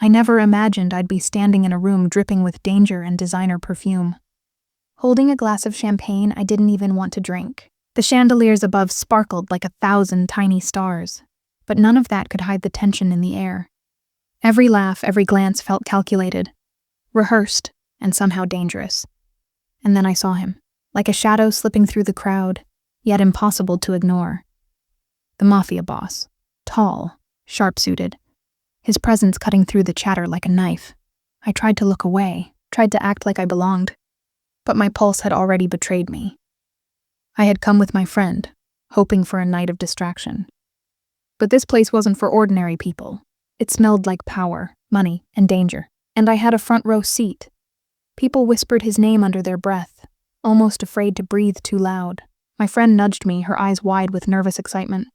I never imagined I'd be standing in a room dripping with danger and designer perfume. Holding a glass of champagne I didn't even want to drink. The chandeliers above sparkled like 1,000 tiny stars, but none of that could hide the tension in the air. Every laugh, every glance felt calculated, rehearsed, and somehow dangerous. And then I saw him, like a shadow slipping through the crowd, yet impossible to ignore. The Mafia boss, tall, sharp-suited, his presence cutting through the chatter like a knife. I tried to look away, tried to act like I belonged, but my pulse had already betrayed me. I had come with my friend, hoping for a night of distraction. But this place wasn't for ordinary people. It smelled like power, money, and danger, and I had a front row seat. People whispered his name under their breath, almost afraid to breathe too loud. My friend nudged me, her eyes wide with nervous excitement.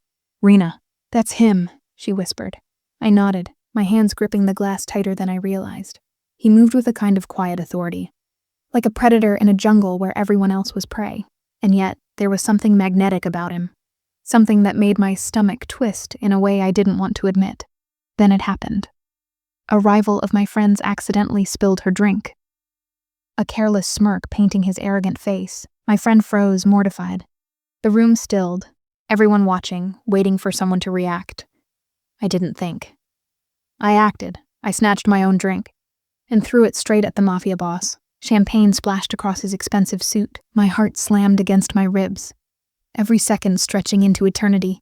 "Rena, that's him," she whispered. I nodded, my hands gripping the glass tighter than I realized. He moved with a kind of quiet authority, like a predator in a jungle where everyone else was prey. And yet, there was something magnetic about him, something that made my stomach twist in a way I didn't want to admit. Then it happened. A rival of my friend's accidentally spilled her drink. A careless smirk painting his arrogant face. My friend froze, mortified. The room stilled, everyone watching, waiting for someone to react. I didn't think. I acted. I snatched my own drink and threw it straight at the Mafia boss. Champagne splashed across his expensive suit. My heart slammed against my ribs, every second stretching into eternity.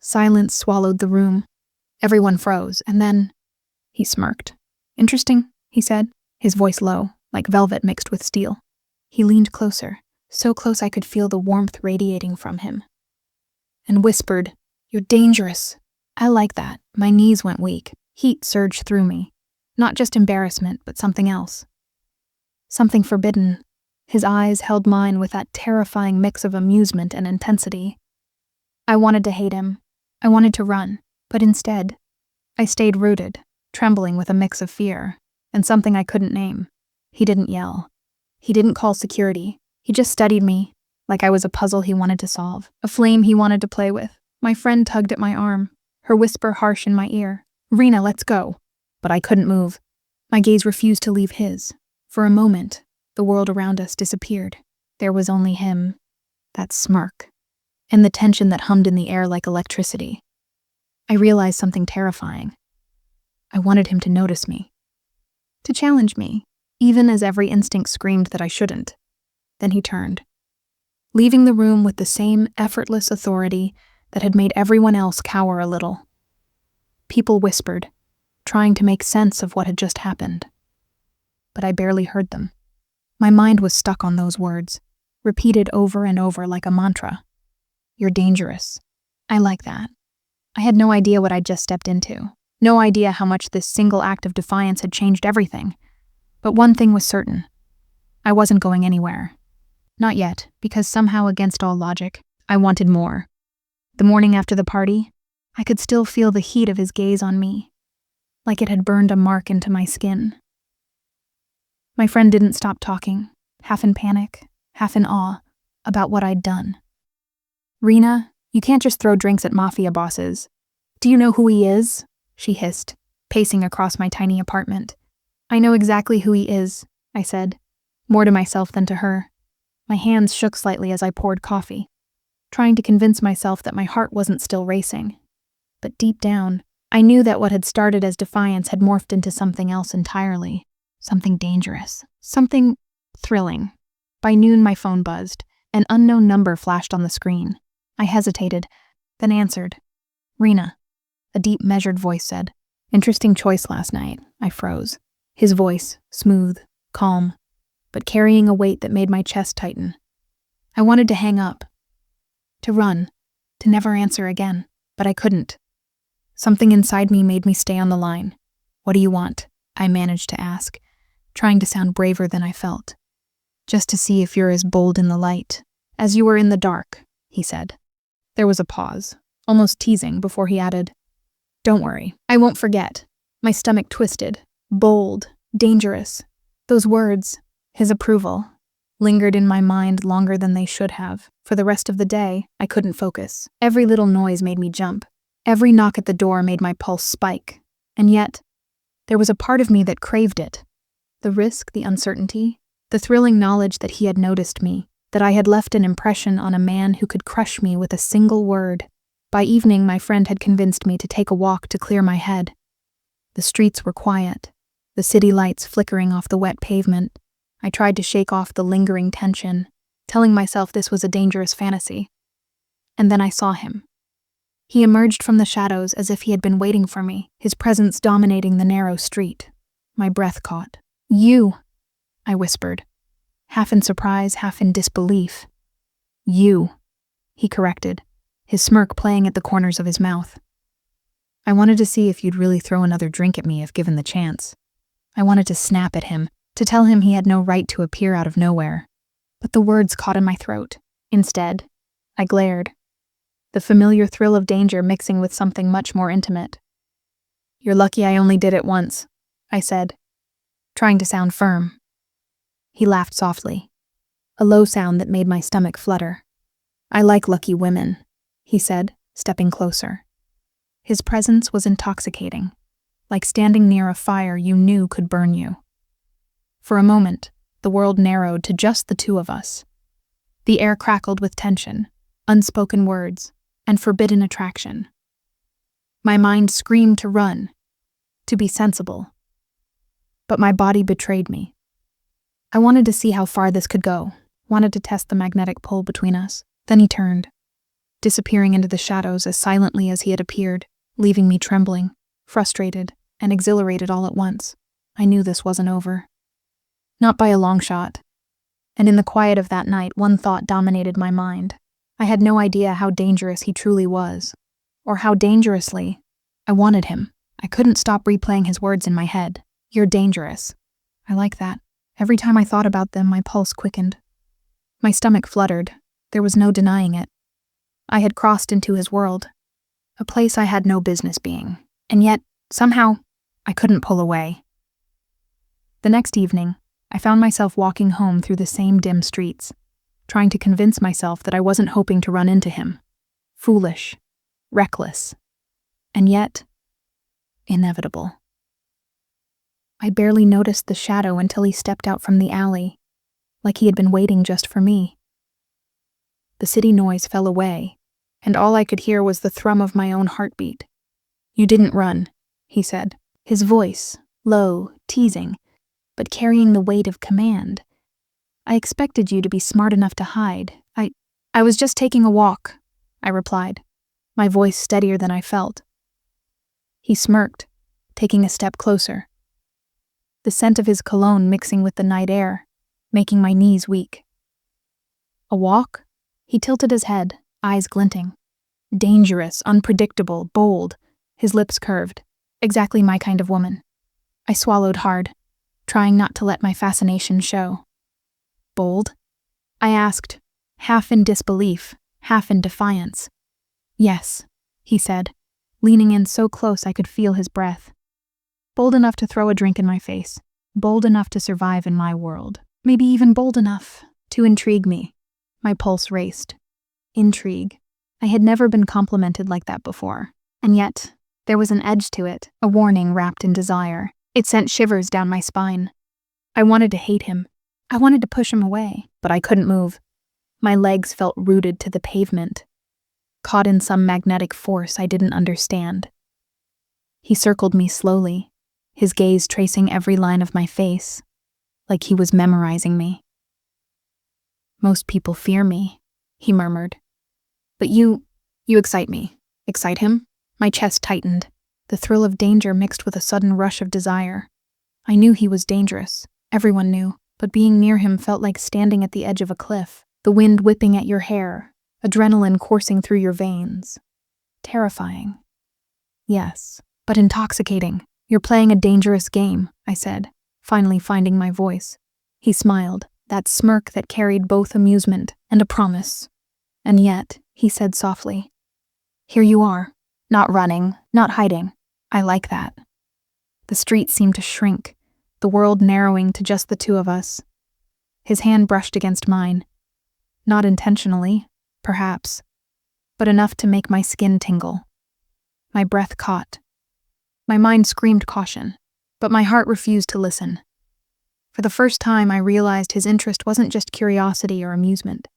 Silence swallowed the room. Everyone froze, and then he smirked. "Interesting," he said, his voice low, like velvet mixed with steel. He leaned closer, so close I could feel the warmth radiating from him, and whispered, "You're dangerous." I like that. My knees went weak. Heat surged through me. Not just embarrassment, but something else. Something forbidden. His eyes held mine with that terrifying mix of amusement and intensity. I wanted to hate him. I wanted to run. But instead, I stayed rooted, trembling with a mix of fear, and something I couldn't name. He didn't yell. He didn't call security. He just studied me, like I was a puzzle he wanted to solve, a flame he wanted to play with. My friend tugged at my arm, her whisper harsh in my ear. "Rena, let's go." But I couldn't move. My gaze refused to leave his. For a moment, the world around us disappeared. There was only him, that smirk, and the tension that hummed in the air like electricity. I realized something terrifying. I wanted him to notice me, to challenge me, even as every instinct screamed that I shouldn't. Then he turned, leaving the room with the same effortless authority that had made everyone else cower a little. People whispered, trying to make sense of what had just happened. But I barely heard them. My mind was stuck on those words, repeated over and over like a mantra. "You're dangerous." I like that. I had no idea what I'd just stepped into. No idea how much this single act of defiance had changed everything. But one thing was certain. I wasn't going anywhere. Not yet, because somehow against all logic, I wanted more. The morning after the party, I could still feel the heat of his gaze on me, like it had burned a mark into my skin. My friend didn't stop talking, half in panic, half in awe, about what I'd done. "Rena, you can't just throw drinks at Mafia bosses. Do you know who he is?" she hissed, pacing across my tiny apartment. "I know exactly who he is," I said, more to myself than to her. My hands shook slightly as I poured coffee, trying to convince myself that my heart wasn't still racing. But deep down, I knew that what had started as defiance had morphed into something else entirely. Something dangerous. Something thrilling. By noon, my phone buzzed. An unknown number flashed on the screen. I hesitated, then answered. "Rena," a deep, measured voice said. "Interesting choice last night." I froze. His voice, smooth, calm, but carrying a weight that made my chest tighten. I wanted to hang up, to run, to never answer again, but I couldn't. Something inside me made me stay on the line. "What do you want?" I managed to ask, trying to sound braver than I felt. "Just to see if you're as bold in the light as you were in the dark," he said. There was a pause, almost teasing, before he added, "Don't worry, I won't forget." My stomach twisted. Bold, dangerous. Those words, his approval, lingered in my mind longer than they should have. For the rest of the day, I couldn't focus. Every little noise made me jump. Every knock at the door made my pulse spike. And yet, There was a part of me that craved it. The risk, the uncertainty, the thrilling knowledge that he had noticed me, that I had left an impression on a man who could crush me with a single word. By evening, my friend had convinced me to take a walk to clear my head. The streets were quiet, the city lights flickering off the wet pavement. I tried to shake off the lingering tension, telling myself this was a dangerous fantasy. And then I saw him. He emerged from the shadows as if he had been waiting for me, his presence dominating the narrow street. My breath caught. "You," I whispered, half in surprise, half in disbelief. "You," he corrected, his smirk playing at the corners of his mouth. I wanted to see if you'd really throw another drink at me if given the chance. I wanted to snap at him, to tell him he had no right to appear out of nowhere. But the words caught in my throat. Instead, I glared, the familiar thrill of danger mixing with something much more intimate. "You're lucky I only did it once," I said, trying to sound firm. He laughed softly, a low sound that made my stomach flutter. "I like lucky women," he said, stepping closer. His presence was intoxicating, like standing near a fire you knew could burn you. For a moment, the world narrowed to just the two of us. The air crackled with tension, unspoken words, and forbidden attraction. My mind screamed to run, to be sensible. But my body betrayed me. I wanted to see how far this could go, wanted to test the magnetic pull between us. Then he turned, disappearing into the shadows as silently as he had appeared, leaving me trembling, frustrated, and exhilarated all at once. I knew this wasn't over. Not by a long shot. And in the quiet of that night, one thought dominated my mind. I had no idea how dangerous he truly was, or how dangerously I wanted him. I couldn't stop replaying his words in my head. "You're dangerous." I like that. Every time I thought about them, my pulse quickened. My stomach fluttered. There was no denying it. I had crossed into his world, a place I had no business being, and yet, somehow, I couldn't pull away. The next evening, I found myself walking home through the same dim streets, trying to convince myself that I wasn't hoping to run into him. Foolish, reckless, and yet, inevitable. I barely noticed the shadow until he stepped out from the alley, like he had been waiting just for me. The city noise fell away, and all I could hear was the thrum of my own heartbeat. "You didn't run," he said, his voice low, teasing, but carrying the weight of command. "I expected you to be smart enough to hide. I was just taking a walk," I replied, my voice steadier than I felt. He smirked, taking a step closer, the scent of his cologne mixing with the night air, making my knees weak. "A walk?" He tilted his head, eyes glinting. Dangerous, unpredictable, bold, his lips curved. Exactly my kind of woman. I swallowed hard, trying not to let my fascination show. "Bold?" I asked, half in disbelief, half in defiance. "Yes," he said, leaning in so close I could feel his breath. "Bold enough to throw a drink in my face, bold enough to survive in my world, maybe even bold enough to intrigue me." My pulse raced. Intrigue. I had never been complimented like that before, and yet there was an edge to it, a warning wrapped in desire. It sent shivers down my spine. I wanted to hate him. I wanted to push him away, but I couldn't move. My legs felt rooted to the pavement, caught in some magnetic force I didn't understand. He circled me slowly, his gaze tracing every line of my face, like he was memorizing me. "Most people fear me," he murmured. "But you excite me." Excite him? My chest tightened, the thrill of danger mixed with a sudden rush of desire. I knew he was dangerous. Everyone knew, but being near him felt like standing at the edge of a cliff, the wind whipping at your hair, adrenaline coursing through your veins. Terrifying. Yes, but intoxicating. "You're playing a dangerous game," I said, finally finding my voice. He smiled, that smirk that carried both amusement and a promise. "And yet," he said softly, "here you are, not running, not hiding. I like that." The street seemed to shrink, the world narrowing to just the two of us. His hand brushed against mine. Not intentionally, perhaps, but enough to make my skin tingle. My breath caught. My mind screamed caution. But my heart refused to listen. For the first time, I realized his interest wasn't just curiosity or amusement.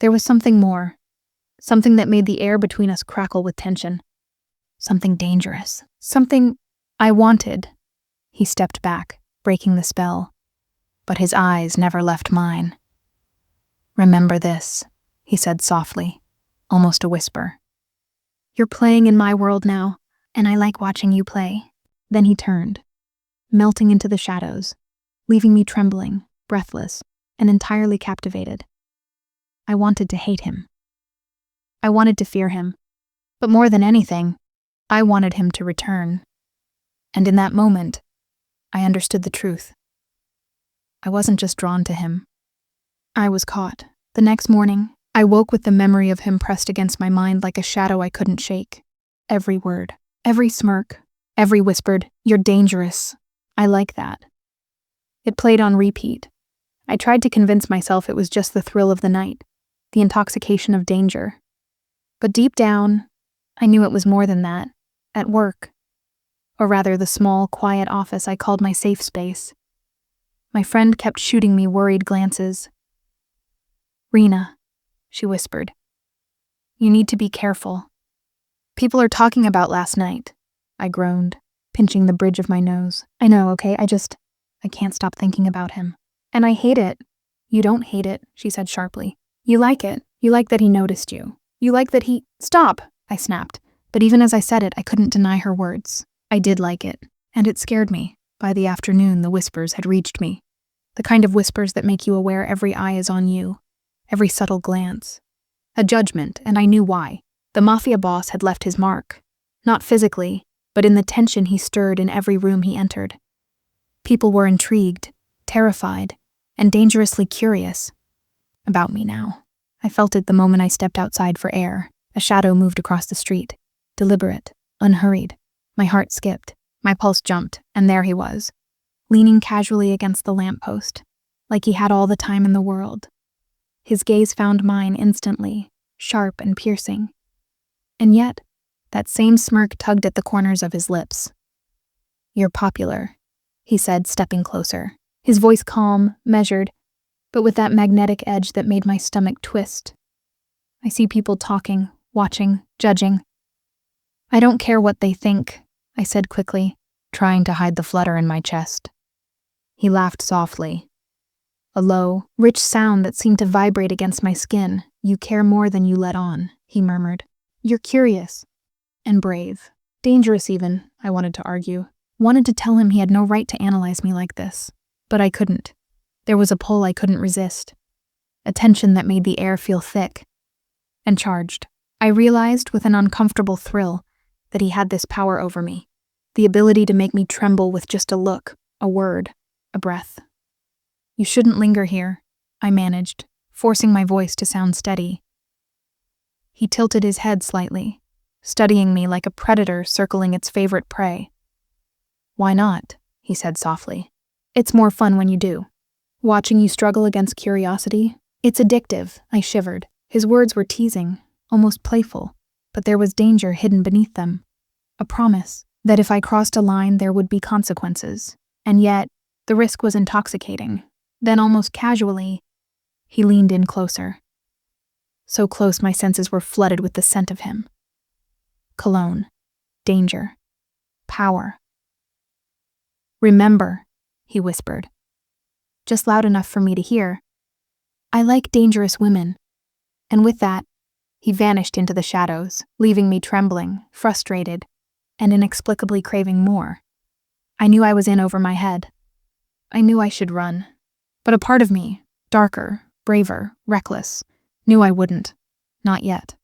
There was something more, something that made the air between us crackle with tension. Something dangerous. Something I wanted. He stepped back, breaking the spell, but his eyes never left mine. "Remember this," he said softly, almost a whisper. "You're playing in my world now, and I like watching you play." Then he turned, melting into the shadows, leaving me trembling, breathless, and entirely captivated. I wanted to hate him. I wanted to fear him. But more than anything, I wanted him to return. And in that moment, I understood the truth. I wasn't just drawn to him. I was caught. The next morning, I woke with the memory of him pressed against my mind like a shadow I couldn't shake. Every word, every smirk, every whispered, "You're dangerous. I like that." It played on repeat. I tried to convince myself it was just the thrill of the night, the intoxication of danger. But deep down, I knew it was more than that. At work, or rather the small, quiet office I called my safe space, my friend kept shooting me worried glances. "Rena," she whispered, "you need to be careful. People are talking about last night." I groaned, pinching the bridge of my nose. "I know, okay? I can't stop thinking about him. And I hate it." "You don't hate it," she said sharply. "You like it. You like that he noticed you. You like that he—" "Stop!" I snapped. But even as I said it, I couldn't deny her words. I did like it, and it scared me. By the afternoon, the whispers had reached me. The kind of whispers that make you aware every eye is on you, every subtle glance. A judgment, and I knew why. The Mafia boss had left his mark. Not physically, but in the tension he stirred in every room he entered. People were intrigued, terrified, and dangerously curious about me now. I felt it the moment I stepped outside for air. A shadow moved across the street. Deliberate, unhurried. My heart skipped, my pulse jumped, and there he was, leaning casually against the lamppost, like he had all the time in the world. His gaze found mine instantly, sharp and piercing. And yet, that same smirk tugged at the corners of his lips. "You're popular," he said, stepping closer, his voice calm, measured, but with that magnetic edge that made my stomach twist. "I see people talking, watching, judging. I don't care what they think," I said quickly, trying to hide the flutter in my chest. He laughed softly. A low, rich sound that seemed to vibrate against my skin. "You care more than you let on," he murmured. "You're curious. And brave. Dangerous even," I wanted to argue. Wanted to tell him he had no right to analyze me like this. But I couldn't. There was a pull I couldn't resist. A tension that made the air feel thick and charged. I realized with an uncomfortable thrill that he had this power over me, the ability to make me tremble with just a look, a word, a breath. "You shouldn't linger here," I managed, forcing my voice to sound steady. He tilted his head slightly, studying me like a predator circling its favorite prey. "Why not?" he said softly. "It's more fun when you do. Watching you struggle against curiosity, it's addictive." I shivered. His words were teasing, almost playful, but there was danger hidden beneath them. A promise that if I crossed a line there would be consequences. And yet, the risk was intoxicating. Then almost casually, he leaned in closer. So close my senses were flooded with the scent of him. Cologne. Danger. Power. "Remember," he whispered, just loud enough for me to hear. "I like dangerous women." And with that, he vanished into the shadows, leaving me trembling, frustrated, and inexplicably craving more. I knew I was in over my head. I knew I should run. But a part of me, darker, braver, reckless, knew I wouldn't. Not yet.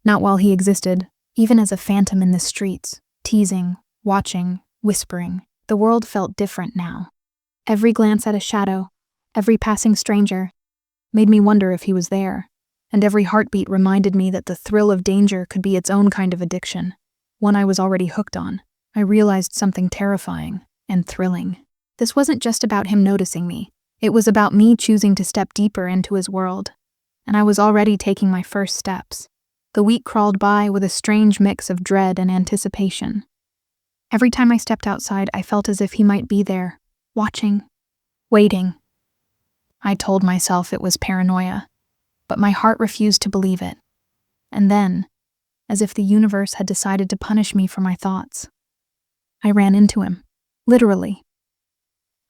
Not while he existed, even as a phantom in the streets, teasing, watching, whispering. The world felt different now. Every glance at a shadow, every passing stranger, made me wonder if he was there. And every heartbeat reminded me that the thrill of danger could be its own kind of addiction, one I was already hooked on. I realized something terrifying and thrilling. This wasn't just about him noticing me. It was about me choosing to step deeper into his world. And I was already taking my first steps. The week crawled by with a strange mix of dread and anticipation. Every time I stepped outside, I felt as if he might be there, watching, waiting. I told myself it was paranoia, but my heart refused to believe it. And then, as if the universe had decided to punish me for my thoughts, I ran into him, literally.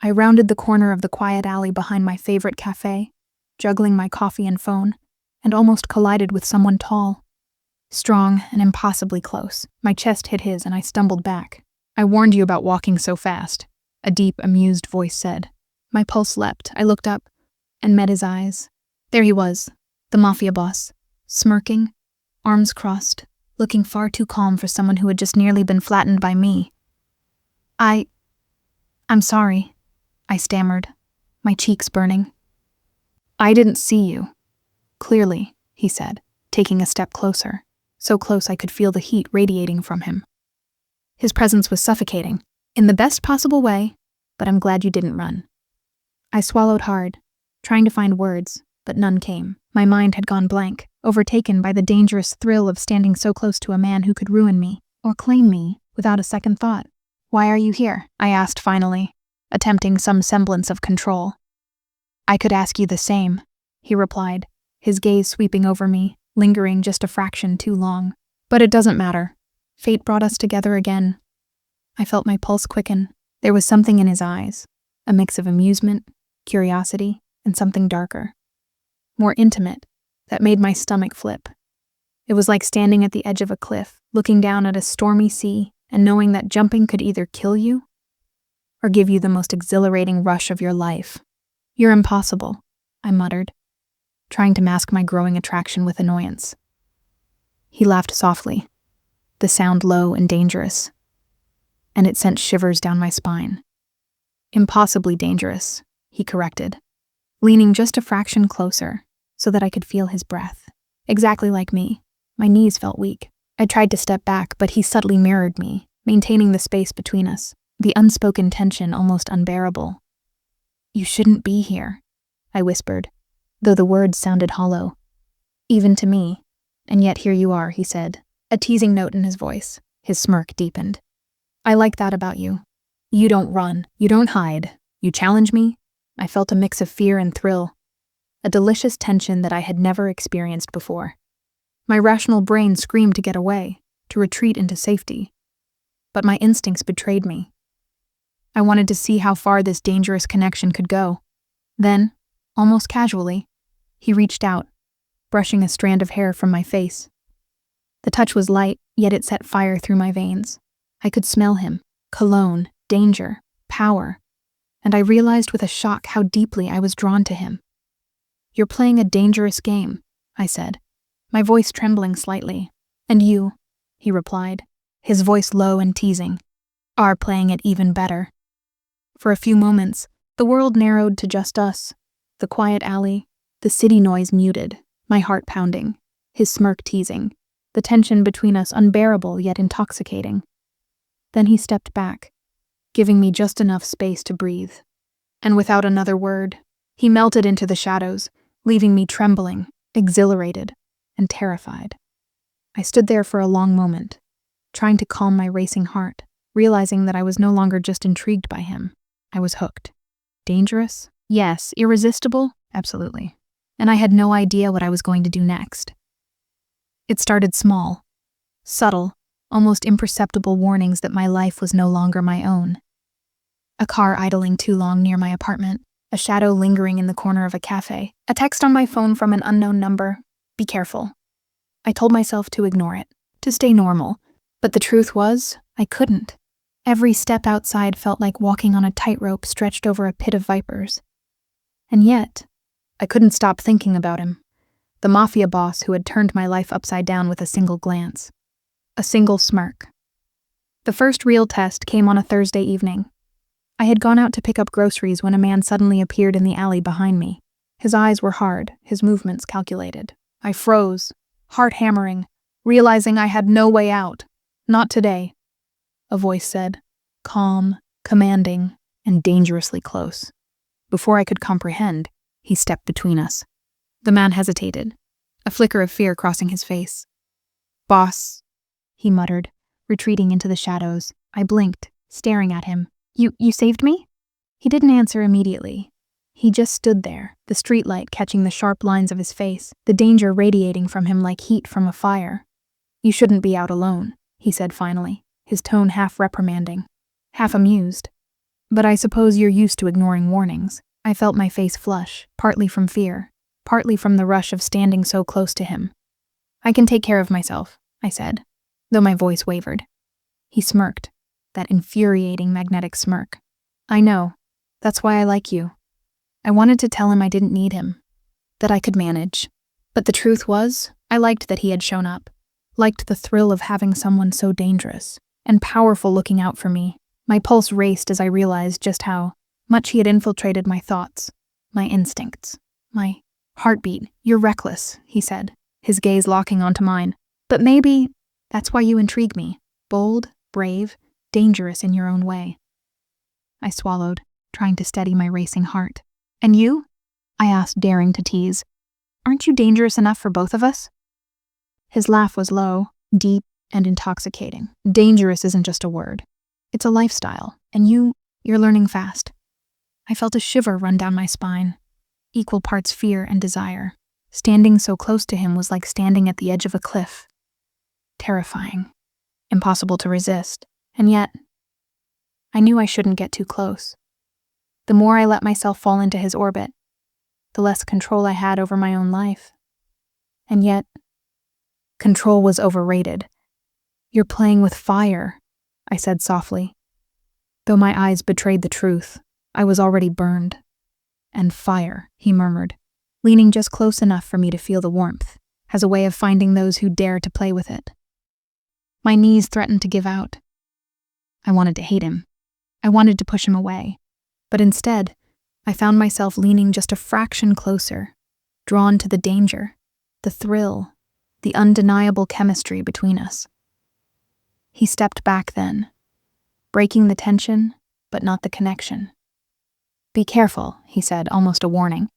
I rounded the corner of the quiet alley behind my favorite cafe, juggling my coffee and phone, and almost collided with someone tall, strong and impossibly close. My chest hit his and I stumbled back. "I warned you about walking so fast," a deep, amused voice said. My pulse leapt. I looked up and met his eyes. There he was, the Mafia boss, smirking, arms crossed, looking far too calm for someone who had just nearly been flattened by me. I'm sorry," I stammered, my cheeks burning. "I didn't see you." "Clearly," he said, taking a step closer, so close I could feel the heat radiating from him. His presence was suffocating, in the best possible way, but I'm glad you didn't run. I swallowed hard, trying to find words, but none came. My mind had gone blank, overtaken by the dangerous thrill of standing so close to a man who could ruin me, or claim me, without a second thought. "Why are you here?" I asked finally, attempting some semblance of control. "I could ask you the same," he replied, his gaze sweeping over me, lingering just a fraction too long. "But it doesn't matter. Fate brought us together again." I felt my pulse quicken. There was something in his eyes, a mix of amusement, curiosity, and something darker, more intimate, that made my stomach flip. It was like standing at the edge of a cliff, looking down at a stormy sea, and knowing that jumping could either kill you or give you the most exhilarating rush of your life. "You're impossible," I muttered, trying to mask my growing attraction with annoyance. He laughed softly, the sound low and dangerous, and it sent shivers down my spine. "Impossibly dangerous," he corrected, leaning just a fraction closer so that I could feel his breath. Exactly like me, my knees felt weak. I tried to step back, but he subtly mirrored me, maintaining the space between us, the unspoken tension almost unbearable. "You shouldn't be here," I whispered, though the words sounded hollow, even to me. "And yet here you are," he said, a teasing note in his voice. His smirk deepened. "I like that about you. You don't run, you don't hide, you challenge me." I felt a mix of fear and thrill, a delicious tension that I had never experienced before. My rational brain screamed to get away, to retreat into safety, but my instincts betrayed me. I wanted to see how far this dangerous connection could go. Then, almost casually, he reached out, brushing a strand of hair from my face. The touch was light, yet it set fire through my veins. I could smell him, cologne, danger, power, and I realized with a shock how deeply I was drawn to him. "You're playing a dangerous game," I said, my voice trembling slightly. "And you," he replied, his voice low and teasing, "are playing it even better." For a few moments, the world narrowed to just us, the quiet alley, the city noise muted, my heart pounding, his smirk teasing, the tension between us unbearable yet intoxicating. Then he stepped back, giving me just enough space to breathe. And without another word, he melted into the shadows, leaving me trembling, exhilarated, and terrified. I stood there for a long moment, trying to calm my racing heart, realizing that I was no longer just intrigued by him. I was hooked. Dangerous? Yes. Irresistible? Absolutely. And I had no idea what I was going to do next. It started small, subtle, almost imperceptible warnings that my life was no longer my own. A car idling too long near my apartment, a shadow lingering in the corner of a cafe, a text on my phone from an unknown number. Be careful. I told myself to ignore it, to stay normal, but the truth was, I couldn't. Every step outside felt like walking on a tightrope stretched over a pit of vipers. And yet, I couldn't stop thinking about him, the Mafia boss who had turned my life upside down with a single glance, a single smirk. The first real test came on a Thursday evening. I had gone out to pick up groceries when a man suddenly appeared in the alley behind me. His eyes were hard, his movements calculated. I froze, heart hammering, realizing I had no way out. Not today, a voice said, calm, commanding, and dangerously close. Before I could comprehend, he stepped between us. The man hesitated, a flicker of fear crossing his face. "Boss," he muttered, retreating into the shadows. I blinked, staring at him. You saved me? He didn't answer immediately. He just stood there, the streetlight catching the sharp lines of his face, the danger radiating from him like heat from a fire. You shouldn't be out alone, he said finally, his tone half reprimanding, half amused. But I suppose you're used to ignoring warnings. I felt my face flush, partly from fear, partly from the rush of standing so close to him. I can take care of myself, I said, though my voice wavered. He smirked, that infuriating magnetic smirk. I know. That's why I like you. I wanted to tell him I didn't need him, that I could manage. But the truth was, I liked that he had shown up, liked the thrill of having someone so dangerous and powerful looking out for me. My pulse raced as I realized just how much he had infiltrated my thoughts, my instincts, my heartbeat. You're reckless, he said, his gaze locking onto mine. But maybe that's why you intrigue me. Bold, brave, dangerous in your own way. I swallowed, trying to steady my racing heart. And you? I asked, daring to tease. Aren't you dangerous enough for both of us? His laugh was low, deep, and intoxicating. Dangerous isn't just a word. It's a lifestyle, and you're learning fast. I felt a shiver run down my spine, equal parts fear and desire. Standing so close to him was like standing at the edge of a cliff. Terrifying. Impossible to resist. And yet, I knew I shouldn't get too close. The more I let myself fall into his orbit, the less control I had over my own life. And yet, control was overrated. You're playing with fire, I said softly. Though my eyes betrayed the truth, I was already burned. And fire, he murmured, leaning just close enough for me to feel the warmth, has a way of finding those who dare to play with it. My knees threatened to give out. I wanted to hate him. I wanted to push him away. But instead, I found myself leaning just a fraction closer, drawn to the danger, the thrill, the undeniable chemistry between us. He stepped back then, breaking the tension, but not the connection. Be careful, he said, almost a warning,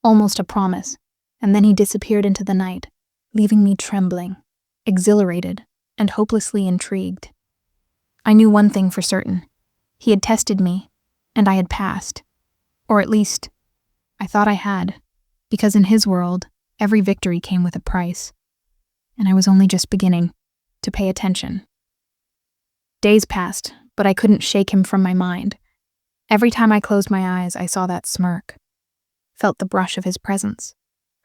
almost a promise, and then he disappeared into the night, leaving me trembling, exhilarated, and hopelessly intrigued. I knew one thing for certain. He had tested me, and I had passed. Or at least, I thought I had, because in his world, every victory came with a price. And I was only just beginning to pay attention. Days passed, but I couldn't shake him from my mind. Every time I closed my eyes, I saw that smirk, felt the brush of his presence,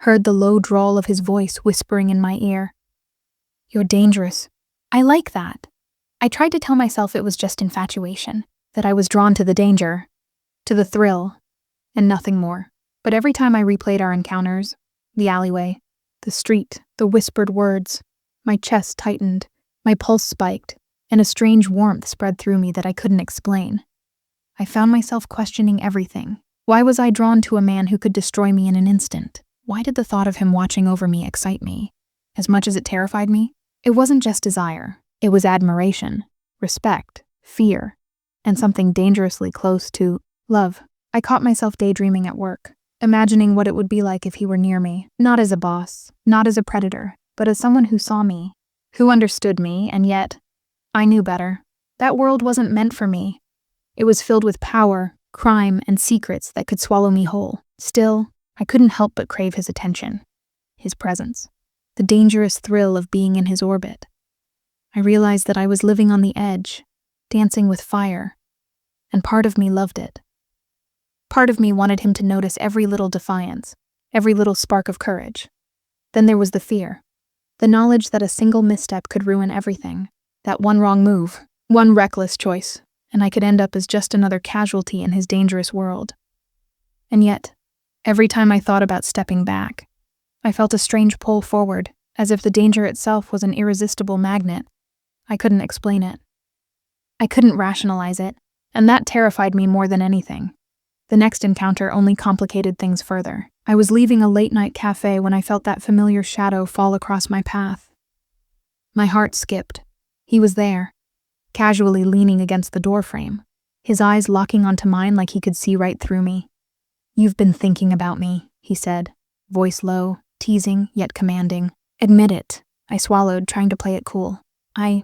heard the low drawl of his voice whispering in my ear. You're dangerous. I like that. I tried to tell myself it was just infatuation, that I was drawn to the danger, to the thrill, and nothing more. But every time I replayed our encounters, the alleyway, the street, the whispered words, my chest tightened, my pulse spiked, and a strange warmth spread through me that I couldn't explain. I found myself questioning everything. Why was I drawn to a man who could destroy me in an instant? Why did the thought of him watching over me excite me? As much as it terrified me, it wasn't just desire. It was admiration, respect, fear, and something dangerously close to love. I caught myself daydreaming at work, imagining what it would be like if he were near me, not as a boss, not as a predator, but as someone who saw me, who understood me, and yet, I knew better. That world wasn't meant for me. It was filled with power, crime, and secrets that could swallow me whole. Still, I couldn't help but crave his attention, his presence, the dangerous thrill of being in his orbit. I realized that I was living on the edge, dancing with fire, and part of me loved it. Part of me wanted him to notice every little defiance, every little spark of courage. Then there was the fear, the knowledge that a single misstep could ruin everything, that one wrong move, one reckless choice, and I could end up as just another casualty in his dangerous world. And yet, every time I thought about stepping back, I felt a strange pull forward, as if the danger itself was an irresistible magnet. I couldn't explain it. I couldn't rationalize it, and that terrified me more than anything. The next encounter only complicated things further. I was leaving a late-night cafe when I felt that familiar shadow fall across my path. My heart skipped. He was there, casually leaning against the doorframe, his eyes locking onto mine like he could see right through me. You've been thinking about me, he said, voice low, teasing yet commanding. Admit it, I swallowed, trying to play it cool. I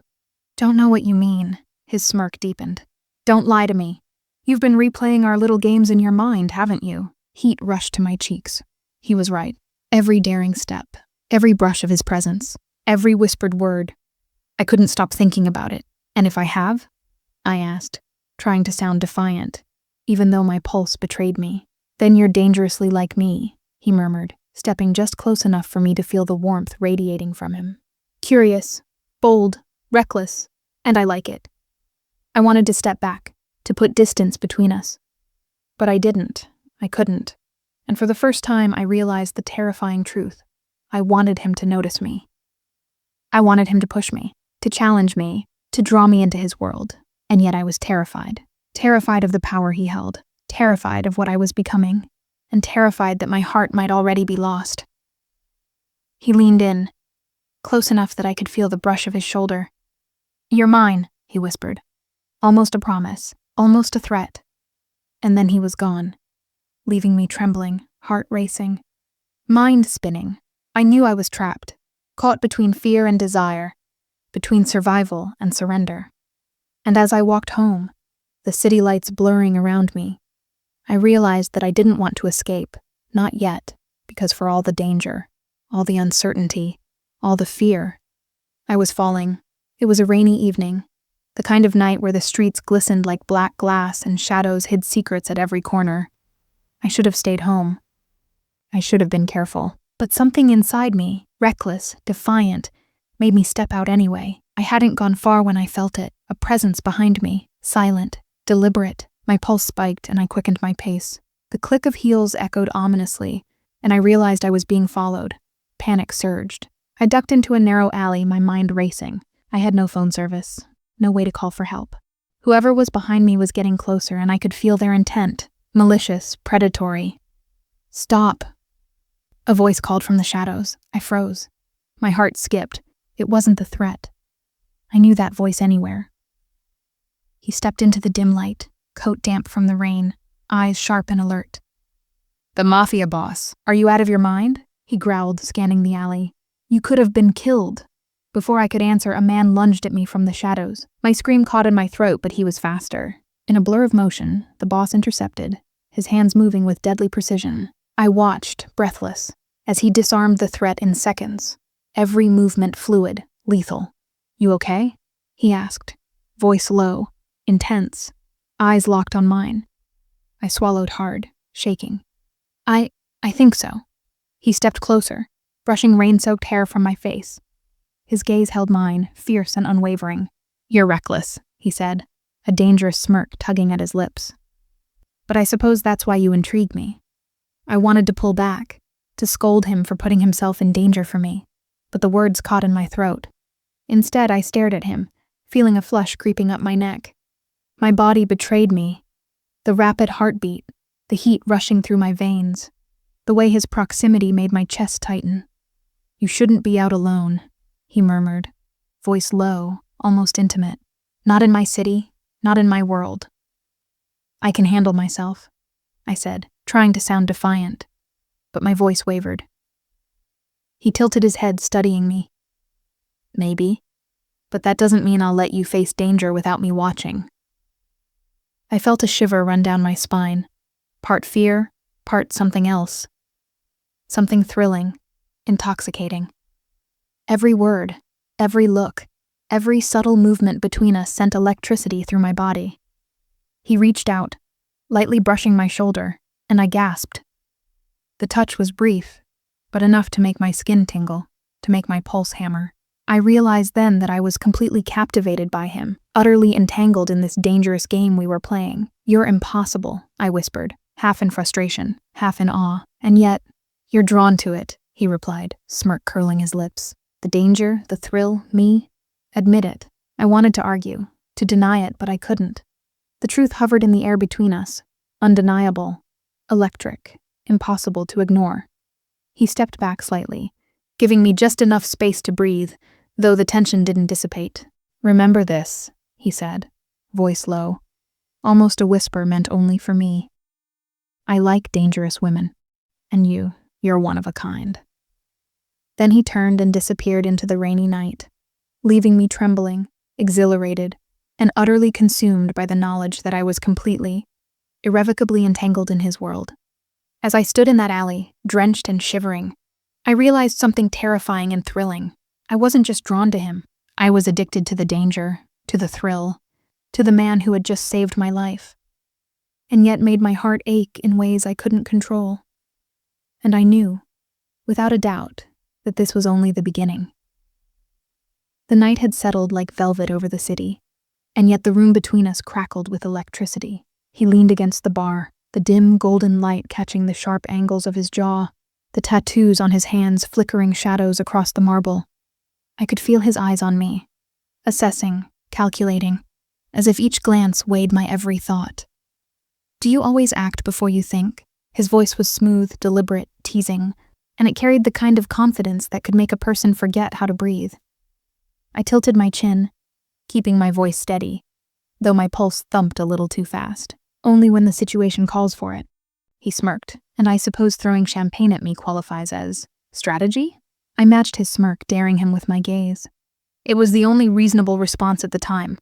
don't know what you mean. His smirk deepened. Don't lie to me. You've been replaying our little games in your mind, haven't you? Heat rushed to my cheeks. He was right. Every daring step, every brush of his presence, every whispered word. I couldn't stop thinking about it. And if I have? I asked, trying to sound defiant, even though my pulse betrayed me. Then you're dangerously like me, he murmured, stepping just close enough for me to feel the warmth radiating from him. Curious, bold, reckless, and I like it. I wanted to step back, to put distance between us. But I didn't. I couldn't. And for the first time, I realized the terrifying truth. I wanted him to notice me. I wanted him to push me, to challenge me, to draw me into his world. And yet I was terrified. Terrified of the power he held. Terrified of what I was becoming. And terrified that my heart might already be lost. He leaned in, close enough that I could feel the brush of his shoulder. You're mine, he whispered. Almost a promise, almost a threat. And then he was gone, leaving me trembling, heart racing, mind spinning. I knew I was trapped, caught between fear and desire, between survival and surrender. And as I walked home, the city lights blurring around me, I realized that I didn't want to escape, not yet, because for all the danger, all the uncertainty, all the fear, I was falling. It was a rainy evening, the kind of night where the streets glistened like black glass and shadows hid secrets at every corner. I should have stayed home. I should have been careful. But something inside me, reckless, defiant, made me step out anyway. I hadn't gone far when I felt it, a presence behind me, silent, deliberate. My pulse spiked and I quickened my pace. The click of heels echoed ominously, and I realized I was being followed. Panic surged. I ducked into a narrow alley, my mind racing. I had no phone service, no way to call for help. Whoever was behind me was getting closer, and I could feel their intent. Malicious, predatory. Stop. A voice called from the shadows. I froze. My heart skipped. It wasn't the threat. I knew that voice anywhere. He stepped into the dim light, coat damp from the rain, eyes sharp and alert. The Mafia boss. Are you out of your mind? He growled, scanning the alley. You could have been killed. Before I could answer, a man lunged at me from the shadows. My scream caught in my throat, but he was faster. In a blur of motion, the boss intercepted, his hands moving with deadly precision. I watched, breathless, as he disarmed the threat in seconds. Every movement fluid, lethal. You okay? He asked, voice low, intense, eyes locked on mine. I swallowed hard, shaking. I think so. He stepped closer, brushing rain-soaked hair from my face. His gaze held mine, fierce and unwavering. You're reckless, he said, a dangerous smirk tugging at his lips. But I suppose that's why you intrigue me. I wanted to pull back, to scold him for putting himself in danger for me, but the words caught in my throat. Instead, I stared at him, feeling a flush creeping up my neck. My body betrayed me. The rapid heartbeat, the heat rushing through my veins, the way his proximity made my chest tighten. You shouldn't be out alone, he murmured, voice low, almost intimate. Not in my city, not in my world. I can handle myself, I said, trying to sound defiant, but my voice wavered. He tilted his head, studying me. Maybe, but that doesn't mean I'll let you face danger without me watching. I felt a shiver run down my spine, part fear, part something else. Something thrilling, intoxicating. Every word, every look, every subtle movement between us sent electricity through my body. He reached out, lightly brushing my shoulder, and I gasped. The touch was brief, but enough to make my skin tingle, to make my pulse hammer. I realized then that I was completely captivated by him, utterly entangled in this dangerous game we were playing. You're impossible, I whispered, half in frustration, half in awe. And yet, you're drawn to it, he replied, smirk curling his lips. The danger, the thrill, me? Admit it. I wanted to argue, to deny it, but I couldn't. The truth hovered in the air between us, undeniable, electric, impossible to ignore. He stepped back slightly, giving me just enough space to breathe, though the tension didn't dissipate. Remember this, he said, voice low, almost a whisper meant only for me. I like dangerous women, and you're one of a kind. Then he turned and disappeared into the rainy night, leaving me trembling, exhilarated, and utterly consumed by the knowledge that I was completely, irrevocably entangled in his world. As I stood in that alley, drenched and shivering, I realized something terrifying and thrilling. I wasn't just drawn to him. I was addicted to the danger, to the thrill, to the man who had just saved my life, and yet made my heart ache in ways I couldn't control. And I knew, without a doubt, that this was only the beginning. The night had settled like velvet over the city, and yet the room between us crackled with electricity. He leaned against the bar, the dim golden light catching the sharp angles of his jaw, the tattoos on his hands flickering shadows across the marble. I could feel his eyes on me, assessing, calculating, as if each glance weighed my every thought. "Do you always act before you think?" His voice was smooth, deliberate, teasing, and it carried the kind of confidence that could make a person forget how to breathe. I tilted my chin, keeping my voice steady, though my pulse thumped a little too fast. "Only when the situation calls for it." He smirked, and I suppose throwing champagne at me qualifies as strategy? I matched his smirk, daring him with my gaze. It was the only reasonable response at the time.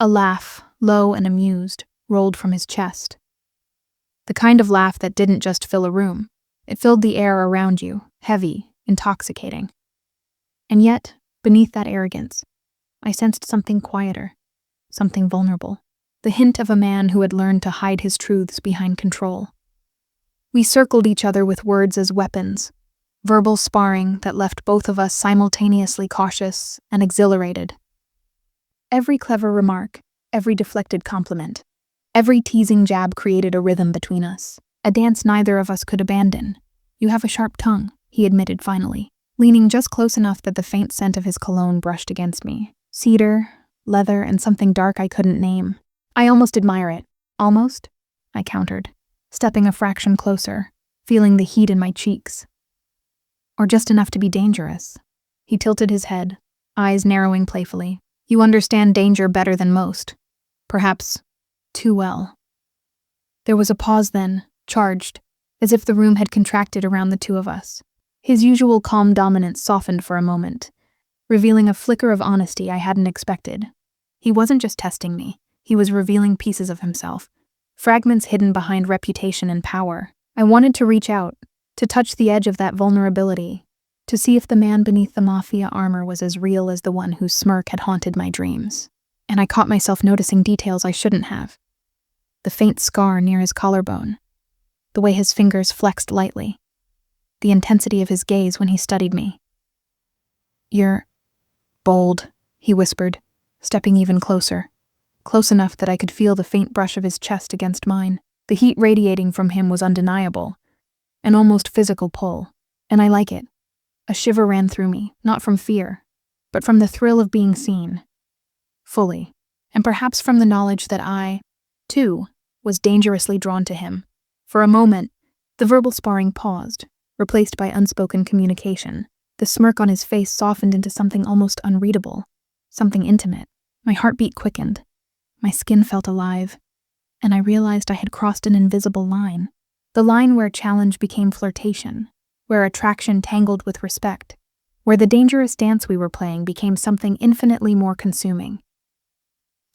A laugh, low and amused, rolled from his chest. The kind of laugh that didn't just fill a room. It filled the air around you, heavy, intoxicating. And yet, beneath that arrogance, I sensed something quieter, something vulnerable, the hint of a man who had learned to hide his truths behind control. We circled each other with words as weapons, verbal sparring that left both of us simultaneously cautious and exhilarated. Every clever remark, every deflected compliment, every teasing jab created a rhythm between us, a dance neither of us could abandon. "You have a sharp tongue," he admitted finally, leaning just close enough that the faint scent of his cologne brushed against me. Cedar, leather, and something dark I couldn't name. "I almost admire it." "Almost?" I countered, stepping a fraction closer, feeling the heat in my cheeks. "Or just enough to be dangerous?" He tilted his head, eyes narrowing playfully. "You understand danger better than most. Perhaps too well." There was a pause then, charged, as if the room had contracted around the two of us. His usual calm dominance softened for a moment, revealing a flicker of honesty I hadn't expected. He wasn't just testing me, he was revealing pieces of himself, fragments hidden behind reputation and power. I wanted to reach out, to touch the edge of that vulnerability, to see if the man beneath the Mafia armor was as real as the one whose smirk had haunted my dreams. And I caught myself noticing details I shouldn't have. The faint scar near his collarbone, the way his fingers flexed lightly, the intensity of his gaze when he studied me. "You're bold," he whispered, stepping even closer, close enough that I could feel the faint brush of his chest against mine. The heat radiating from him was undeniable, an almost physical pull, and I like it. A shiver ran through me, not from fear, but from the thrill of being seen, fully, and perhaps from the knowledge that I, too, was dangerously drawn to him. For a moment, the verbal sparring paused, replaced by unspoken communication. The smirk on his face softened into something almost unreadable, something intimate. My heartbeat quickened. My skin felt alive, and I realized I had crossed an invisible line. The line where challenge became flirtation, where attraction tangled with respect, where the dangerous dance we were playing became something infinitely more consuming.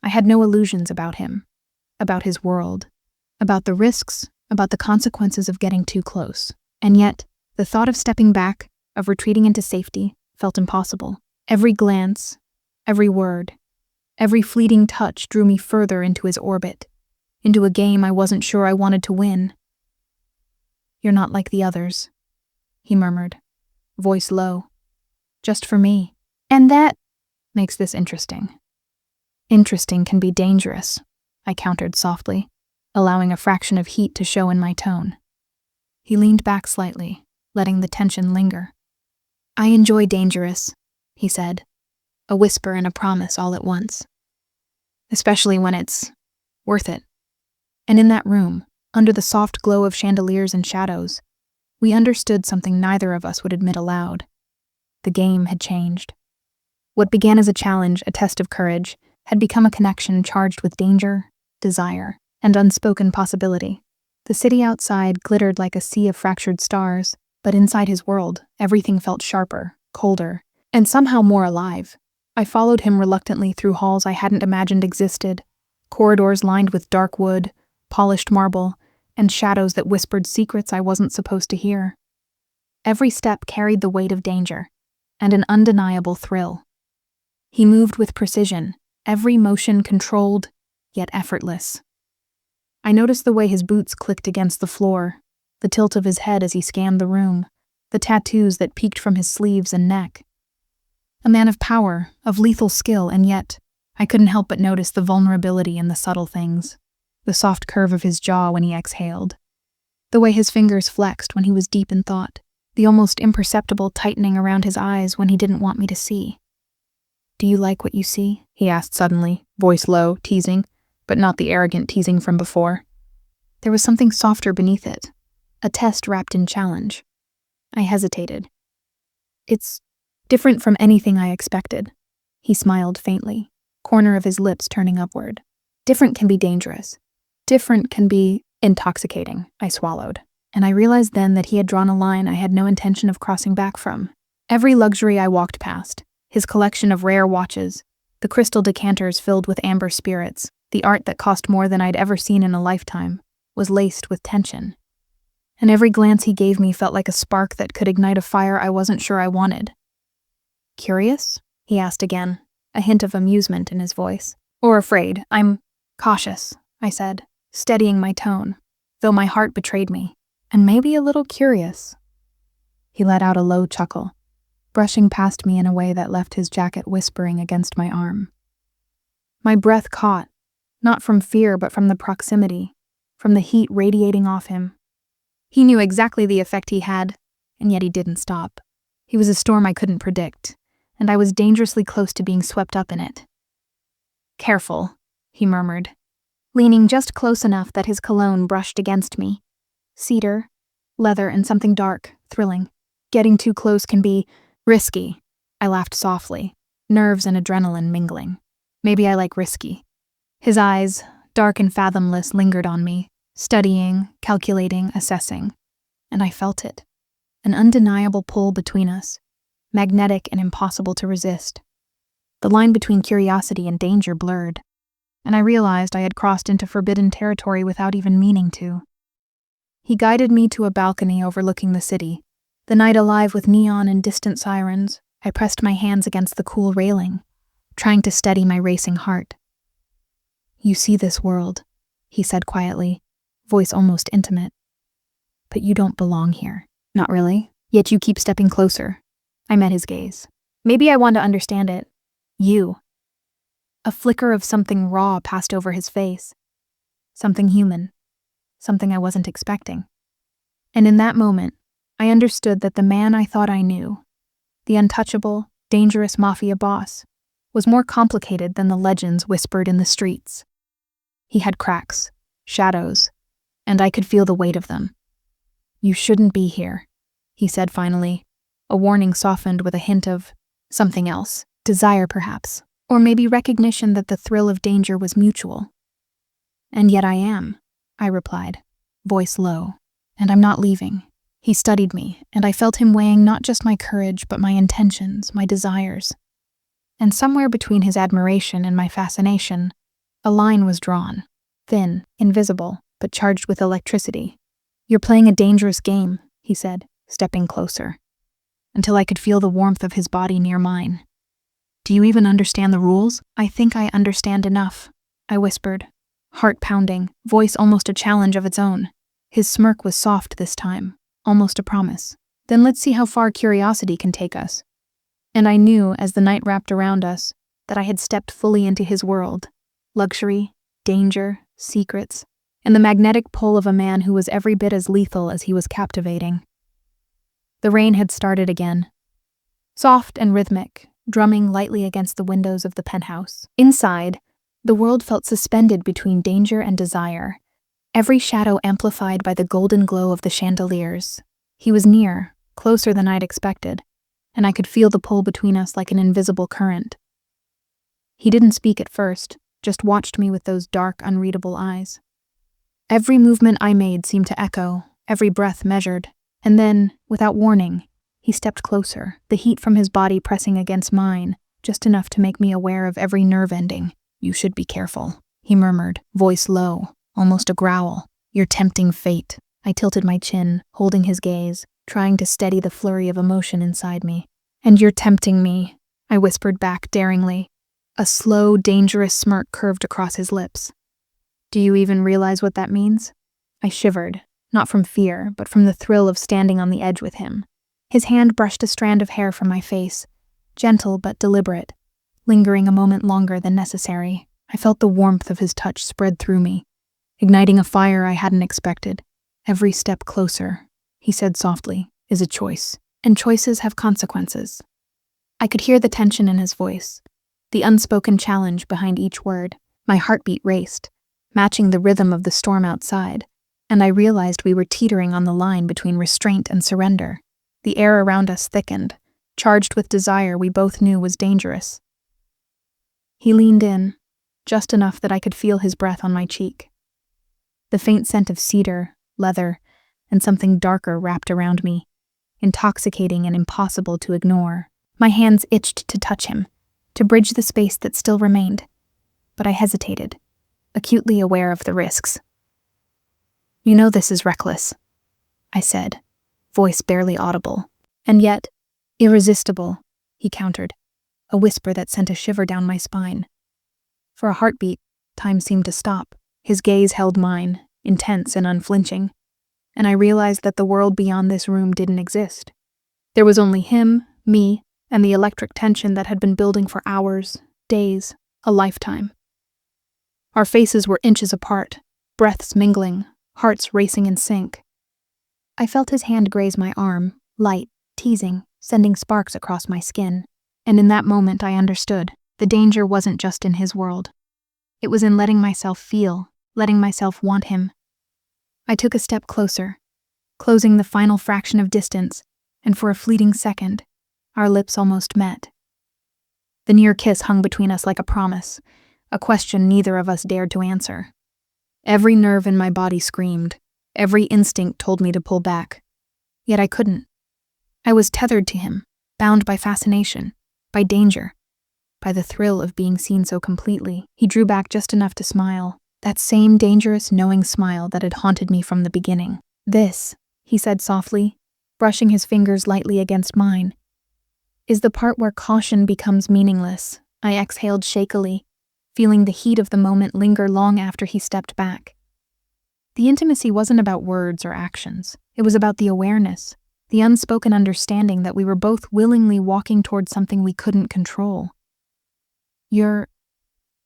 I had no illusions about him, about his world, about the risks, about the consequences of getting too close. And yet, the thought of stepping back, of retreating into safety, felt impossible. Every glance, every word, every fleeting touch drew me further into his orbit, into a game I wasn't sure I wanted to win. "You're not like the others," he murmured, voice low. "Just for me. And that makes this interesting." "Interesting can be dangerous," I countered softly, allowing a fraction of heat to show in my tone. He leaned back slightly, letting the tension linger. "I enjoy dangerous," he said, a whisper and a promise all at once. "Especially when it's worth it." And in that room, under the soft glow of chandeliers and shadows, we understood something neither of us would admit aloud. The game had changed. What began as a challenge, a test of courage, had become a connection charged with danger, desire, and unspoken possibility. The city outside glittered like a sea of fractured stars, but inside his world, everything felt sharper, colder, and somehow more alive. I followed him reluctantly through halls I hadn't imagined existed, corridors lined with dark wood, polished marble, and shadows that whispered secrets I wasn't supposed to hear. Every step carried the weight of danger, and an undeniable thrill. He moved with precision, every motion controlled, yet effortless. I noticed the way his boots clicked against the floor, the tilt of his head as he scanned the room, the tattoos that peeked from his sleeves and neck. A man of power, of lethal skill, and yet I couldn't help but notice the vulnerability in the subtle things, the soft curve of his jaw when he exhaled, the way his fingers flexed when he was deep in thought, the almost imperceptible tightening around his eyes when he didn't want me to see. "Do you like what you see?" he asked suddenly, voice low, teasing, but not the arrogant teasing from before. There was something softer beneath it, a test wrapped in challenge. I hesitated. "It's different from anything I expected." He smiled faintly, corner of his lips turning upward. "Different can be dangerous. Different can be intoxicating," I swallowed, and I realized then that he had drawn a line I had no intention of crossing back from. Every luxury I walked past, his collection of rare watches, the crystal decanters filled with amber spirits, the art that cost more than I'd ever seen in a lifetime, was laced with tension. And every glance he gave me felt like a spark that could ignite a fire I wasn't sure I wanted. "Curious?" he asked again, a hint of amusement in his voice. "Or afraid. I'm cautious," I said, steadying my tone, though my heart betrayed me. "And maybe a little curious." He let out a low chuckle, brushing past me in a way that left his jacket whispering against my arm. My breath caught, not from fear but from the proximity, from the heat radiating off him. He knew exactly the effect he had, and yet he didn't stop. He was a storm I couldn't predict, and I was dangerously close to being swept up in it. "Careful," he murmured, leaning just close enough that his cologne brushed against me. Cedar, leather, and something dark, thrilling. Getting too close can be risky. I laughed softly, nerves and adrenaline mingling. Maybe I like risky. His eyes, dark and fathomless, lingered on me, studying, calculating, assessing. And I felt it. An undeniable pull between us, magnetic and impossible to resist. The line between curiosity and danger blurred, and I realized I had crossed into forbidden territory without even meaning to. He guided me to a balcony overlooking the city, the night alive with neon and distant sirens. I pressed my hands against the cool railing, trying to steady my racing heart. "You see this world," he said quietly, voice almost intimate. "But you don't belong here." "Not really. Yet you keep stepping closer." I met his gaze. "Maybe I want to understand it. You." A flicker of something raw passed over his face. Something human. Something I wasn't expecting. And in that moment, I understood that the man I thought I knew, the untouchable, dangerous Mafia boss, was more complicated than the legends whispered in the streets. He had cracks, shadows, and I could feel the weight of them. "You shouldn't be here," he said finally, a warning softened with a hint of something else, desire perhaps, or maybe recognition that the thrill of danger was mutual. "And yet I am," I replied, voice low, "and I'm not leaving." He studied me, and I felt him weighing not just my courage but my intentions, my desires. And somewhere between his admiration and my fascination, a line was drawn, thin, invisible, but charged with electricity. "You're playing a dangerous game," he said, stepping closer, until I could feel the warmth of his body near mine. "Do you even understand the rules?" "I think I understand enough," I whispered, heart pounding, voice almost a challenge of its own. His smirk was soft this time, almost a promise. "Then let's see how far curiosity can take us." And I knew, as the night wrapped around us, that I had stepped fully into his world. Luxury, danger, secrets, and the magnetic pull of a man who was every bit as lethal as he was captivating. The rain had started again, soft and rhythmic, drumming lightly against the windows of the penthouse. Inside, the world felt suspended between danger and desire, every shadow amplified by the golden glow of the chandeliers. He was near, closer than I'd expected, and I could feel the pull between us like an invisible current. He didn't speak at first, just watched me with those dark, unreadable eyes. Every movement I made seemed to echo, every breath measured, and then, without warning, he stepped closer, the heat from his body pressing against mine, just enough to make me aware of every nerve ending. "You should be careful," he murmured, voice low, almost a growl. "You're tempting fate." I tilted my chin, holding his gaze, trying to steady the flurry of emotion inside me. "And you're tempting me," I whispered back daringly. A slow, dangerous smirk curved across his lips. "Do you even realize what that means?" I shivered, not from fear, but from the thrill of standing on the edge with him. His hand brushed a strand of hair from my face, gentle but deliberate, lingering a moment longer than necessary. I felt the warmth of his touch spread through me, igniting a fire I hadn't expected. "Every step closer," he said softly, "is a choice, and choices have consequences." I could hear the tension in his voice, the unspoken challenge behind each word. My heartbeat raced, matching the rhythm of the storm outside, and I realized we were teetering on the line between restraint and surrender. The air around us thickened, charged with desire we both knew was dangerous. He leaned in, just enough that I could feel his breath on my cheek. The faint scent of cedar, leather, and something darker wrapped around me, intoxicating and impossible to ignore. My hands itched to touch him, to bridge the space that still remained, but I hesitated, acutely aware of the risks. "You know this is reckless," I said, voice barely audible. "And yet, irresistible," he countered, a whisper that sent a shiver down my spine. For a heartbeat, time seemed to stop. His gaze held mine, intense and unflinching, and I realized that the world beyond this room didn't exist. There was only him, me, and the electric tension that had been building for hours, days, a lifetime. Our faces were inches apart, breaths mingling, hearts racing in sync. I felt his hand graze my arm, light, teasing, sending sparks across my skin. And in that moment I understood. The danger wasn't just in his world. It was in letting myself feel, letting myself want him. I took a step closer, closing the final fraction of distance, and for a fleeting second, our lips almost met. The near kiss hung between us like a promise, a question neither of us dared to answer. Every nerve in my body screamed, every instinct told me to pull back. Yet I couldn't. I was tethered to him, bound by fascination, by danger, by the thrill of being seen so completely. He drew back just enough to smile, that same dangerous, knowing smile that had haunted me from the beginning. "This," he said softly, brushing his fingers lightly against mine, "is the part where caution becomes meaningless." I exhaled shakily, feeling the heat of the moment linger long after he stepped back. The intimacy wasn't about words or actions. It was about the awareness, the unspoken understanding that we were both willingly walking toward something we couldn't control. "You're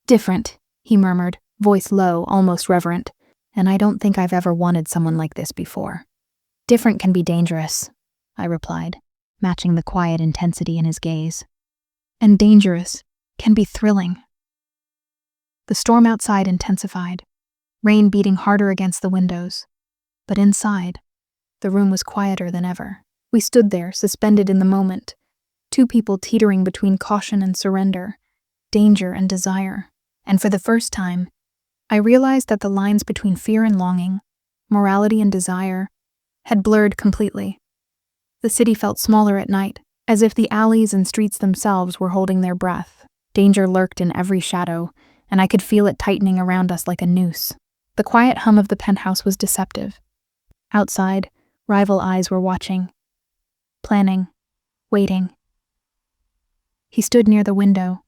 different," he murmured, voice low, almost reverent, "and I don't think I've ever wanted someone like this before." "Different can be dangerous," I replied, matching the quiet intensity in his gaze. "And dangerous can be thrilling." The storm outside intensified, rain beating harder against the windows. But inside, the room was quieter than ever. We stood there, suspended in the moment, two people teetering between caution and surrender, danger and desire. And for the first time, I realized that the lines between fear and longing, morality and desire, had blurred completely. The city felt smaller at night, as if the alleys and streets themselves were holding their breath. Danger lurked in every shadow, and I could feel it tightening around us like a noose. The quiet hum of the penthouse was deceptive. Outside, rival eyes were watching, planning, waiting. He stood near the window,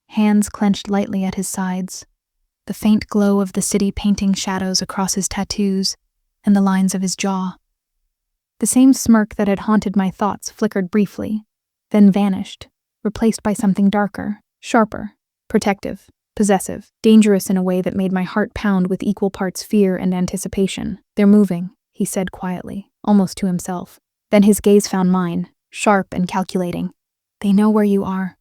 hands clenched lightly at his sides, the faint glow of the city painting shadows across his tattoos and the lines of his jaw. The same smirk that had haunted my thoughts flickered briefly, then vanished, replaced by something darker, sharper, protective, possessive, dangerous in a way that made my heart pound with equal parts fear and anticipation. "They're moving," he said quietly, almost to himself. Then his gaze found mine, sharp and calculating. "They know where you are."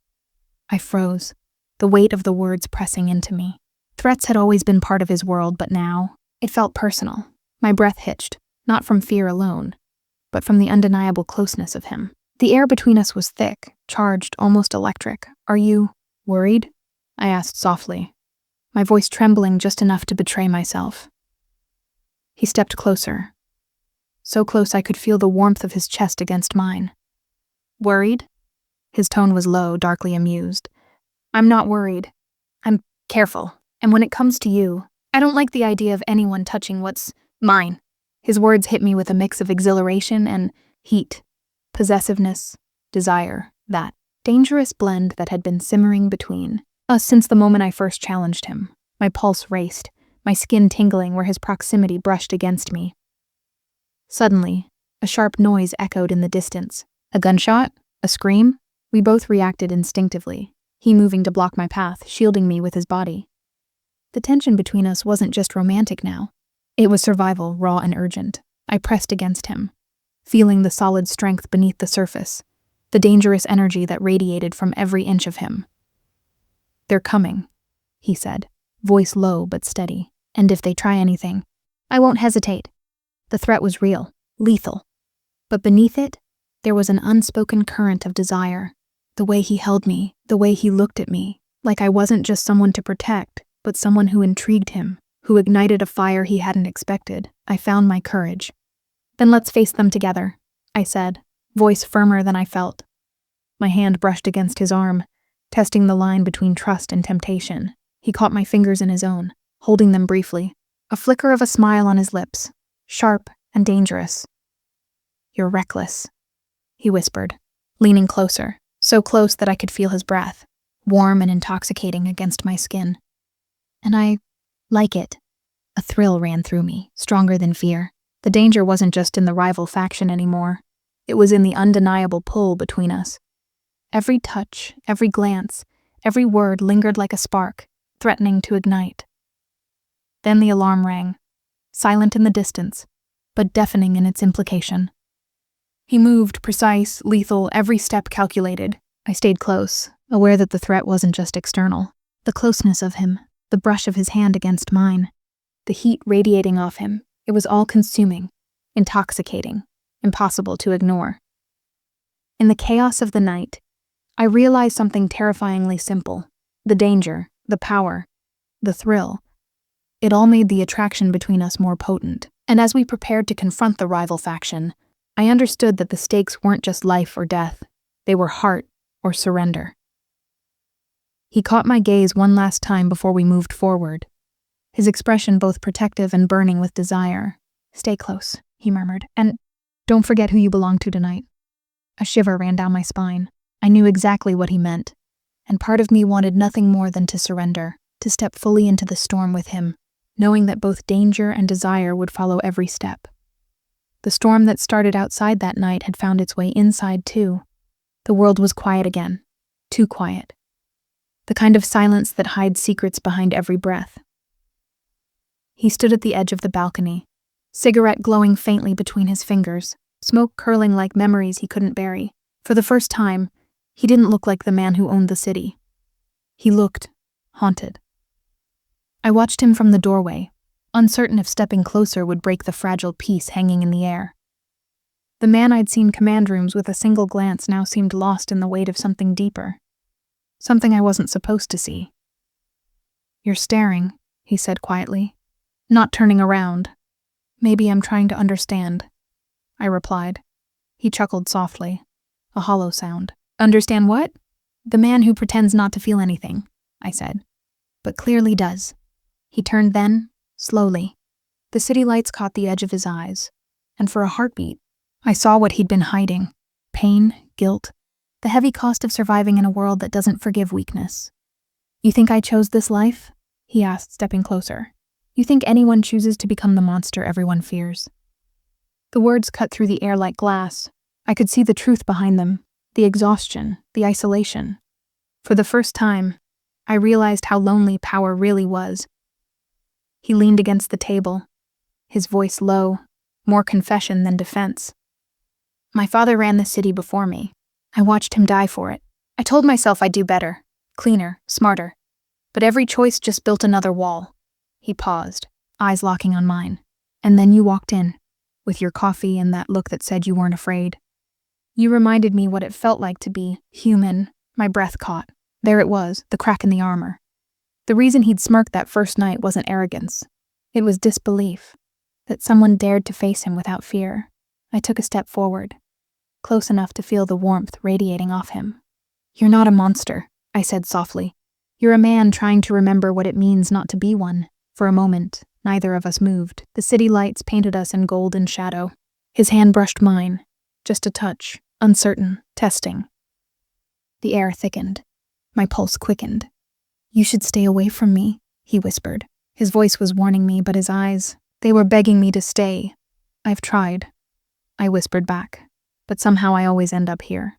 I froze, the weight of the words pressing into me. Threats had always been part of his world, but now, it felt personal. My breath hitched, not from fear alone, but from the undeniable closeness of him. The air between us was thick, charged, almost electric. "Are you worried?" I asked softly, my voice trembling just enough to betray myself. He stepped closer, so close I could feel the warmth of his chest against mine. "Worried?" His tone was low, darkly amused. "I'm not worried. I'm careful. And when it comes to you, I don't like the idea of anyone touching what's mine." His words hit me with a mix of exhilaration and heat, possessiveness, desire, that dangerous blend that had been simmering between us since the moment I first challenged him. My pulse raced, my skin tingling where his proximity brushed against me. Suddenly, a sharp noise echoed in the distance. A gunshot? A scream? We both reacted instinctively, he moving to block my path, shielding me with his body. The tension between us wasn't just romantic now. It was survival, raw and urgent. I pressed against him, feeling the solid strength beneath the surface, the dangerous energy that radiated from every inch of him. "They're coming," he said, voice low but steady. "And if they try anything, I won't hesitate." The threat was real, lethal. But beneath it, there was an unspoken current of desire. The way he held me, the way he looked at me, like I wasn't just someone to protect, but someone who intrigued him, who ignited a fire he hadn't expected. I found my courage. "Then let's face them together," I said, voice firmer than I felt. My hand brushed against his arm, testing the line between trust and temptation. He caught my fingers in his own, holding them briefly, a flicker of a smile on his lips, sharp and dangerous. "You're reckless," he whispered, leaning closer, so close that I could feel his breath, warm and intoxicating against my skin. "And I like it." A thrill ran through me, stronger than fear. The danger wasn't just in the rival faction anymore. It was in the undeniable pull between us. Every touch, every glance, every word lingered like a spark, threatening to ignite. Then the alarm rang, silent in the distance, but deafening in its implication. He moved, precise, lethal, every step calculated. I stayed close, aware that the threat wasn't just external. The closeness of him, the brush of his hand against mine, the heat radiating off him, it was all consuming, intoxicating, impossible to ignore. In the chaos of the night, I realized something terrifyingly simple. The danger, the power, the thrill. It all made the attraction between us more potent. And as we prepared to confront the rival faction, I understood that the stakes weren't just life or death. They were heart or surrender. He caught my gaze one last time before we moved forward, his expression both protective and burning with desire. "Stay close," he murmured, "and don't forget who you belong to tonight." A shiver ran down my spine. I knew exactly what he meant, and part of me wanted nothing more than to surrender, to step fully into the storm with him, knowing that both danger and desire would follow every step. The storm that started outside that night had found its way inside too. The world was quiet again, too quiet. The kind of silence that hides secrets behind every breath. He stood at the edge of the balcony, cigarette glowing faintly between his fingers, smoke curling like memories he couldn't bury. For the first time, he didn't look like the man who owned the city. He looked haunted. I watched him from the doorway, uncertain if stepping closer would break the fragile peace hanging in the air. The man I'd seen command rooms with a single glance now seemed lost in the weight of something deeper. Something I wasn't supposed to see. "You're staring," he said quietly, not turning around. "Maybe I'm trying to understand," I replied. He chuckled softly, a hollow sound. "Understand what?" "The man who pretends not to feel anything," I said, "but clearly does." He turned then, slowly. The city lights caught the edge of his eyes, and for a heartbeat, I saw what he'd been hiding. Pain, guilt, the heavy cost of surviving in a world that doesn't forgive weakness. "You think I chose this life?" he asked, stepping closer. "You think anyone chooses to become the monster everyone fears?" The words cut through the air like glass. I could see the truth behind them, the exhaustion, the isolation. For the first time, I realized how lonely power really was. He leaned against the table, his voice low, more confession than defense. "My father ran the city before me. I watched him die for it. I told myself I'd do better, cleaner, smarter. But every choice just built another wall." He paused, eyes locking on mine. "And then you walked in, with your coffee and that look that said you weren't afraid. You reminded me what it felt like to be human." My breath caught. There it was, the crack in the armor. The reason he'd smirked that first night wasn't arrogance. It was disbelief, that someone dared to face him without fear. I took a step forward, close enough to feel the warmth radiating off him. "You're not a monster," I said softly. "You're a man trying to remember what it means not to be one." For a moment, neither of us moved. The city lights painted us in golden shadow. His hand brushed mine. Just a touch, uncertain, testing. The air thickened. My pulse quickened. "You should stay away from me," he whispered. His voice was warning me, but his eyes, they were begging me to stay. "I've tried," I whispered back, "but somehow I always end up here."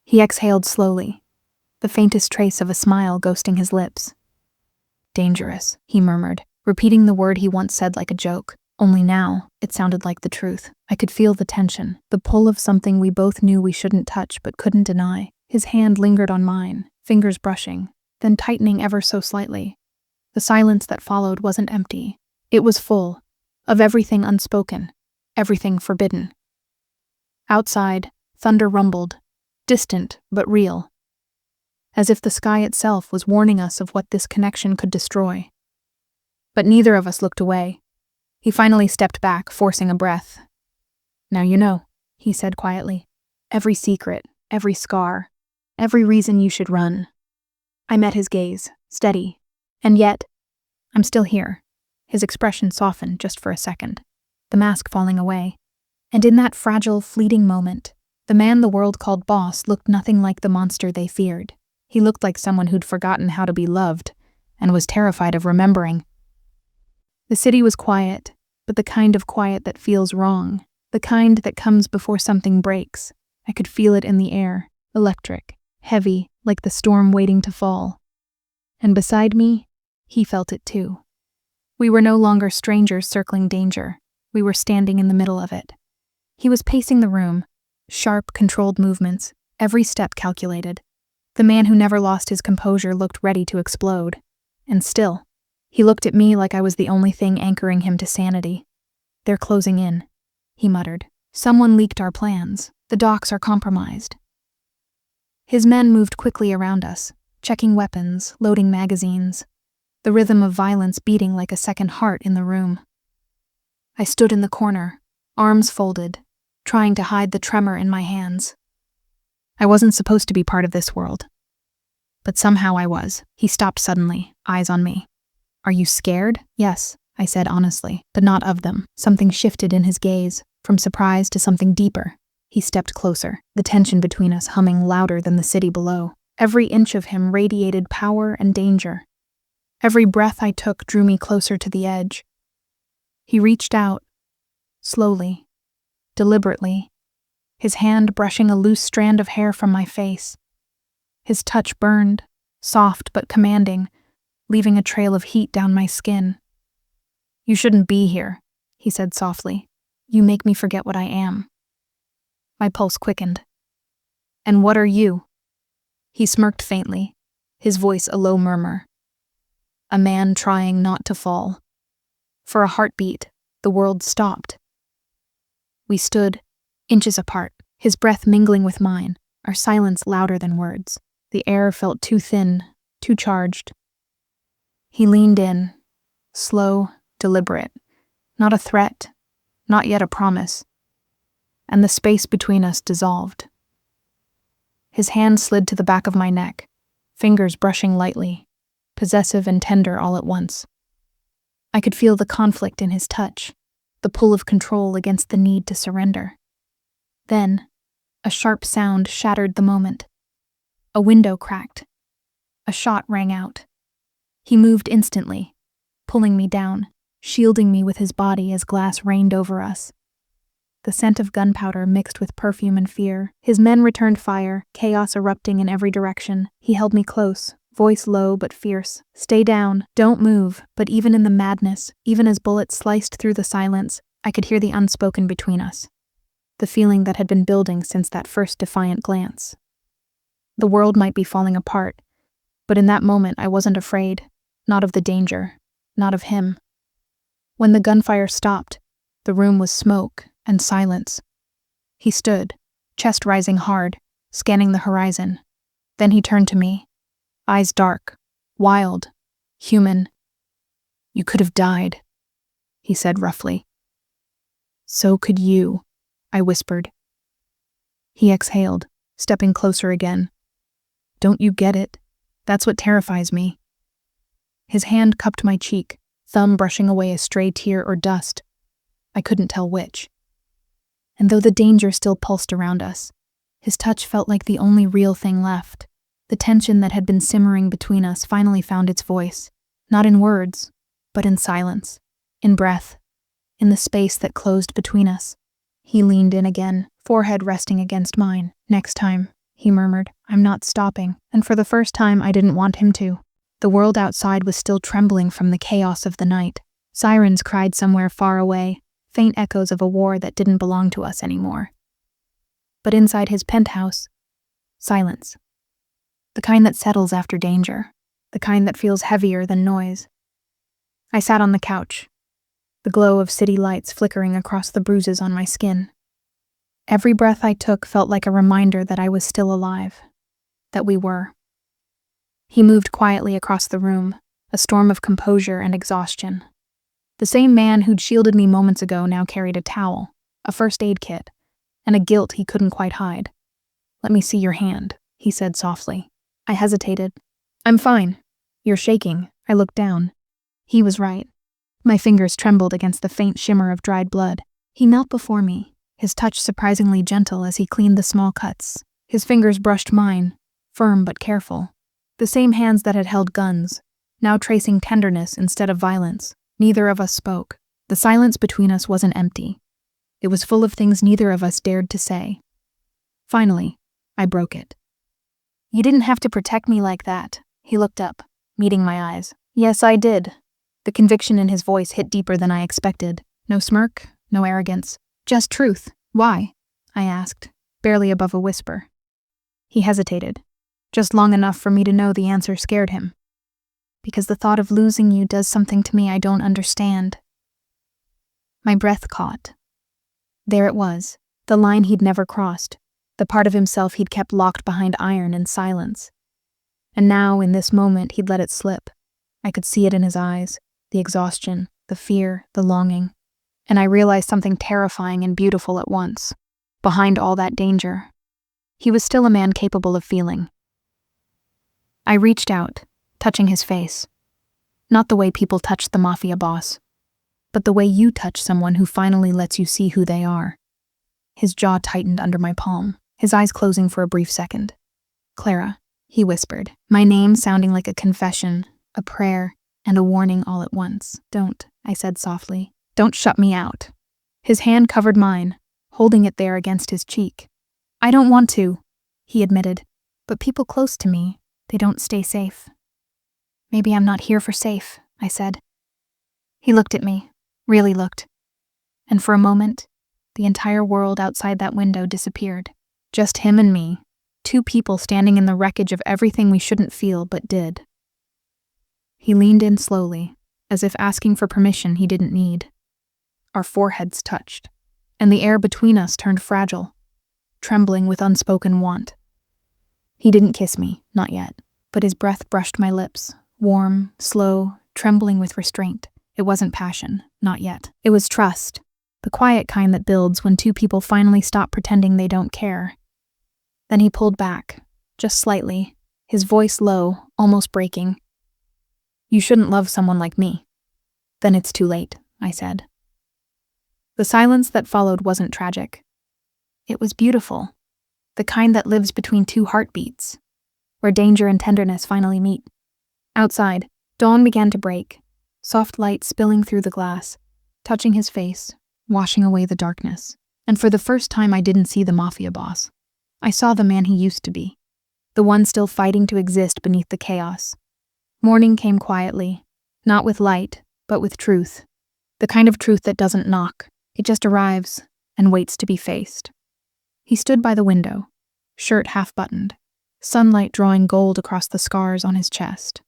He exhaled slowly, the faintest trace of a smile ghosting his lips. "Dangerous," he murmured, repeating the word he once said like a joke. Only now, it sounded like the truth. I could feel the tension, the pull of something we both knew we shouldn't touch but couldn't deny. His hand lingered on mine, fingers brushing, then tightening ever so slightly. The silence that followed wasn't empty. It was full, of everything unspoken, everything forbidden. Outside, thunder rumbled, distant but real, as if the sky itself was warning us of what this connection could destroy. But neither of us looked away. He finally stepped back, forcing a breath. "Now you know," he said quietly. "Every secret, every scar, every reason you should run." I met his gaze, steady. And yet, I'm still here. His expression softened just for a second, the mask falling away. And in that fragile, fleeting moment, the man the world called boss looked nothing like the monster they feared. He looked like someone who'd forgotten how to be loved, and was terrified of remembering. The city was quiet, but the kind of quiet that feels wrong, the kind that comes before something breaks. I could feel it in the air, electric, heavy, like the storm waiting to fall. And beside me, he felt it too. We were no longer strangers circling danger. We were standing in the middle of it. He was pacing the room, sharp, controlled movements, every step calculated. The man who never lost his composure looked ready to explode. And still, he looked at me like I was the only thing anchoring him to sanity. "They're closing in," he muttered. "Someone leaked our plans. The docks are compromised." His men moved quickly around us, checking weapons, loading magazines, the rhythm of violence beating like a second heart in the room. I stood in the corner, arms folded, trying to hide the tremor in my hands. I wasn't supposed to be part of this world. But somehow I was. He stopped suddenly, eyes on me. "Are you scared?" "Yes," I said honestly, "but not of them." Something shifted in his gaze, from surprise to something deeper. He stepped closer, the tension between us humming louder than the city below. Every inch of him radiated power and danger. Every breath I took drew me closer to the edge. He reached out, slowly, deliberately, his hand brushing a loose strand of hair from my face. His touch burned, soft but commanding, leaving a trail of heat down my skin. "You shouldn't be here," he said softly. "You make me forget what I am." My pulse quickened. "And what are you?" He smirked faintly, his voice a low murmur. "A man trying not to fall." For a heartbeat, the world stopped. We stood, inches apart, his breath mingling with mine, our silence louder than words. The air felt too thin, too charged. He leaned in, slow, deliberate, not a threat, not yet a promise. And the space between us dissolved. His hand slid to the back of my neck, fingers brushing lightly, possessive and tender all at once. I could feel the conflict in his touch, the pull of control against the need to surrender. Then, a sharp sound shattered the moment. A window cracked. A shot rang out. He moved instantly, pulling me down, shielding me with his body as glass rained over us. The scent of gunpowder mixed with perfume and fear. His men returned fire, chaos erupting in every direction. He held me close, voice low but fierce. "Stay down, don't move." But even in the madness, even as bullets sliced through the silence, I could hear the unspoken between us. The feeling that had been building since that first defiant glance. The world might be falling apart, but in that moment I wasn't afraid. Not of the danger, not of him. When the gunfire stopped, the room was smoke and silence. He stood, chest rising hard, scanning the horizon. Then he turned to me, eyes dark, wild, human. "You could have died," he said roughly. "So could you," I whispered. He exhaled, stepping closer again, Don't you get it? That's what terrifies me. His hand cupped my cheek, thumb brushing away a stray tear or dust. I couldn't tell which. And though the danger still pulsed around us, his touch felt like the only real thing left. The tension that had been simmering between us finally found its voice, not in words, but in silence, in breath, in the space that closed between us. He leaned in again, forehead resting against mine. Next time, he murmured, I'm not stopping, and for the first time I didn't want him to. The world outside was still trembling from the chaos of the night. Sirens cried somewhere far away, faint echoes of a war that didn't belong to us anymore. But inside his penthouse, silence. The kind that settles after danger, the kind that feels heavier than noise. I sat on the couch, the glow of city lights flickering across the bruises on my skin. Every breath I took felt like a reminder that I was still alive, that we were. He moved quietly across the room, a storm of composure and exhaustion. The same man who'd shielded me moments ago now carried a towel, a first aid kit, and a guilt he couldn't quite hide. Let me see your hand, he said softly. I hesitated. I'm fine. You're shaking. I looked down. He was right. My fingers trembled against the faint shimmer of dried blood. He knelt before me, his touch surprisingly gentle as he cleaned the small cuts. His fingers brushed mine, firm but careful. The same hands that had held guns, now tracing tenderness instead of violence. Neither of us spoke. The silence between us wasn't empty. It was full of things neither of us dared to say. Finally, I broke it. You didn't have to protect me like that. He looked up, meeting my eyes. Yes, I did. The conviction in his voice hit deeper than I expected. No smirk, no arrogance. Just truth. Why? I asked, barely above a whisper. He hesitated, just long enough for me to know the answer scared him. Because the thought of losing you does something to me I don't understand. My breath caught. There it was, the line he'd never crossed, the part of himself he'd kept locked behind iron and silence. And now, in this moment, he'd let it slip. I could see it in his eyes, the exhaustion, the fear, the longing. And I realized something terrifying and beautiful at once. Behind all that danger, he was still a man capable of feeling. I reached out, touching his face. Not the way people touch the Mafia boss, but the way you touch someone who finally lets you see who they are. His jaw tightened under my palm, his eyes closing for a brief second. Clara, he whispered, my name sounding like a confession, a prayer, and a warning all at once. Don't, I said softly. Don't shut me out. His hand covered mine, holding it there against his cheek. I don't want to, he admitted, but people close to me, they don't stay safe. Maybe I'm not here for safe, I said. He looked at me, really looked. And for a moment, the entire world outside that window disappeared. Just him and me, two people standing in the wreckage of everything we shouldn't feel but did. He leaned in slowly, as if asking for permission he didn't need. Our foreheads touched, and the air between us turned fragile, trembling with unspoken want. He didn't kiss me, not yet, but his breath brushed my lips, warm, slow, trembling with restraint. It wasn't passion, not yet. It was trust, the quiet kind that builds when two people finally stop pretending they don't care. Then he pulled back, just slightly, his voice low, almost breaking. You shouldn't love someone like me. Then it's too late, I said. The silence that followed wasn't tragic. It was beautiful, the kind that lives between two heartbeats, where danger and tenderness finally meet. Outside, dawn began to break, soft light spilling through the glass, touching his face, washing away the darkness. And for the first time I didn't see the Mafia boss. I saw the man he used to be, the one still fighting to exist beneath the chaos. Morning came quietly, not with light, but with truth. The kind of truth that doesn't knock. It just arrives and waits to be faced. He stood by the window, shirt half-buttoned, sunlight drawing gold across the scars on his chest.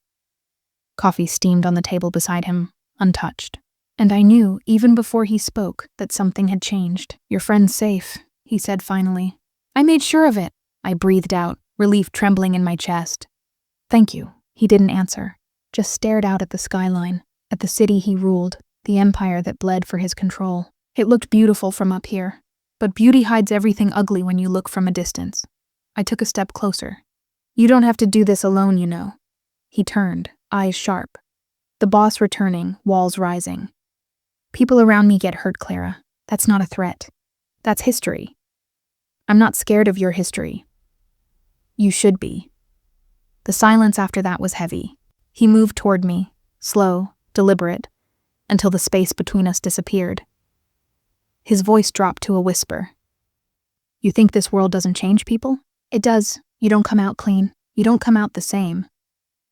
Coffee steamed on the table beside him, untouched. And I knew, even before he spoke, that something had changed. Your friend's safe, he said finally. I made sure of it, I breathed out, relief trembling in my chest. Thank you. He didn't answer, just stared out at the skyline, at the city he ruled, the empire that bled for his control. It looked beautiful from up here, but beauty hides everything ugly when you look from a distance. I took a step closer. You don't have to do this alone, you know. He turned, eyes sharp. The boss returning, walls rising. People around me get hurt, Clara. That's not a threat. That's history. I'm not scared of your history. You should be. The silence after that was heavy. He moved toward me, slow, deliberate, until the space between us disappeared. His voice dropped to a whisper. You think this world doesn't change people? It does. You don't come out clean. You don't come out the same.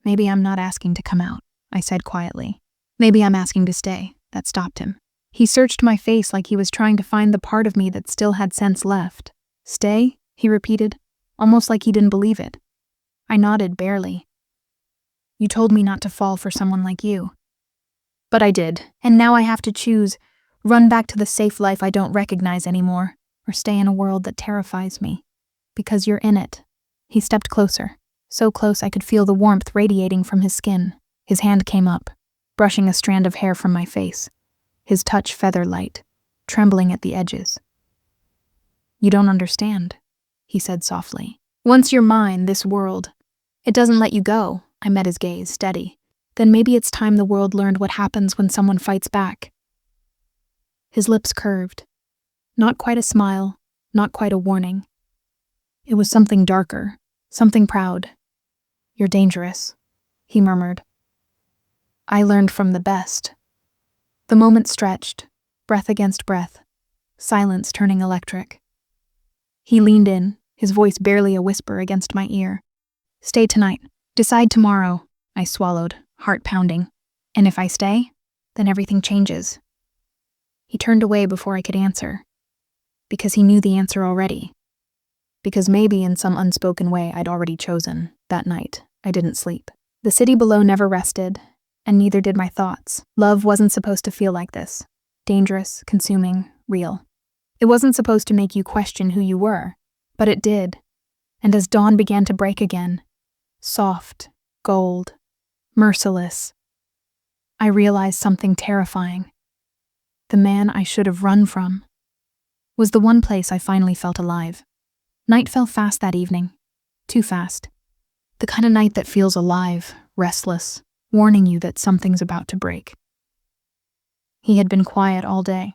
Maybe I'm not asking to come out, I said quietly. Maybe I'm asking to stay. That stopped him. He searched my face like he was trying to find the part of me that still had sense left. Stay? He repeated, almost like he didn't believe it. I nodded barely. You told me not to fall for someone like you. But I did, and now I have to choose, run back to the safe life I don't recognize anymore, or stay in a world that terrifies me. Because you're in it. He stepped closer, so close I could feel the warmth radiating from his skin. His hand came up, brushing a strand of hair from my face, his touch feather-light, trembling at the edges. You don't understand, he said softly. Once you're mine, this world, it doesn't let you go. I met his gaze, steady. Then maybe it's time the world learned what happens when someone fights back. His lips curved. Not quite a smile, not quite a warning. It was something darker, something proud. You're dangerous, he murmured. I learned from the best. The moment stretched, breath against breath, silence turning electric. He leaned in, his voice barely a whisper against my ear. Stay tonight. Decide tomorrow, I swallowed, heart pounding. And if I stay, then everything changes. He turned away before I could answer. Because he knew the answer already. Because maybe in some unspoken way I'd already chosen. That night, I didn't sleep. The city below never rested, and neither did my thoughts. Love wasn't supposed to feel like this. Dangerous, consuming, real. It wasn't supposed to make you question who you were, but it did. And as dawn began to break again, soft, gold, merciless, I realized something terrifying. The man I should have run from was the one place I finally felt alive. Night fell fast that evening. Too fast. The kind of night that feels alive, restless, warning you that something's about to break. He had been quiet all day.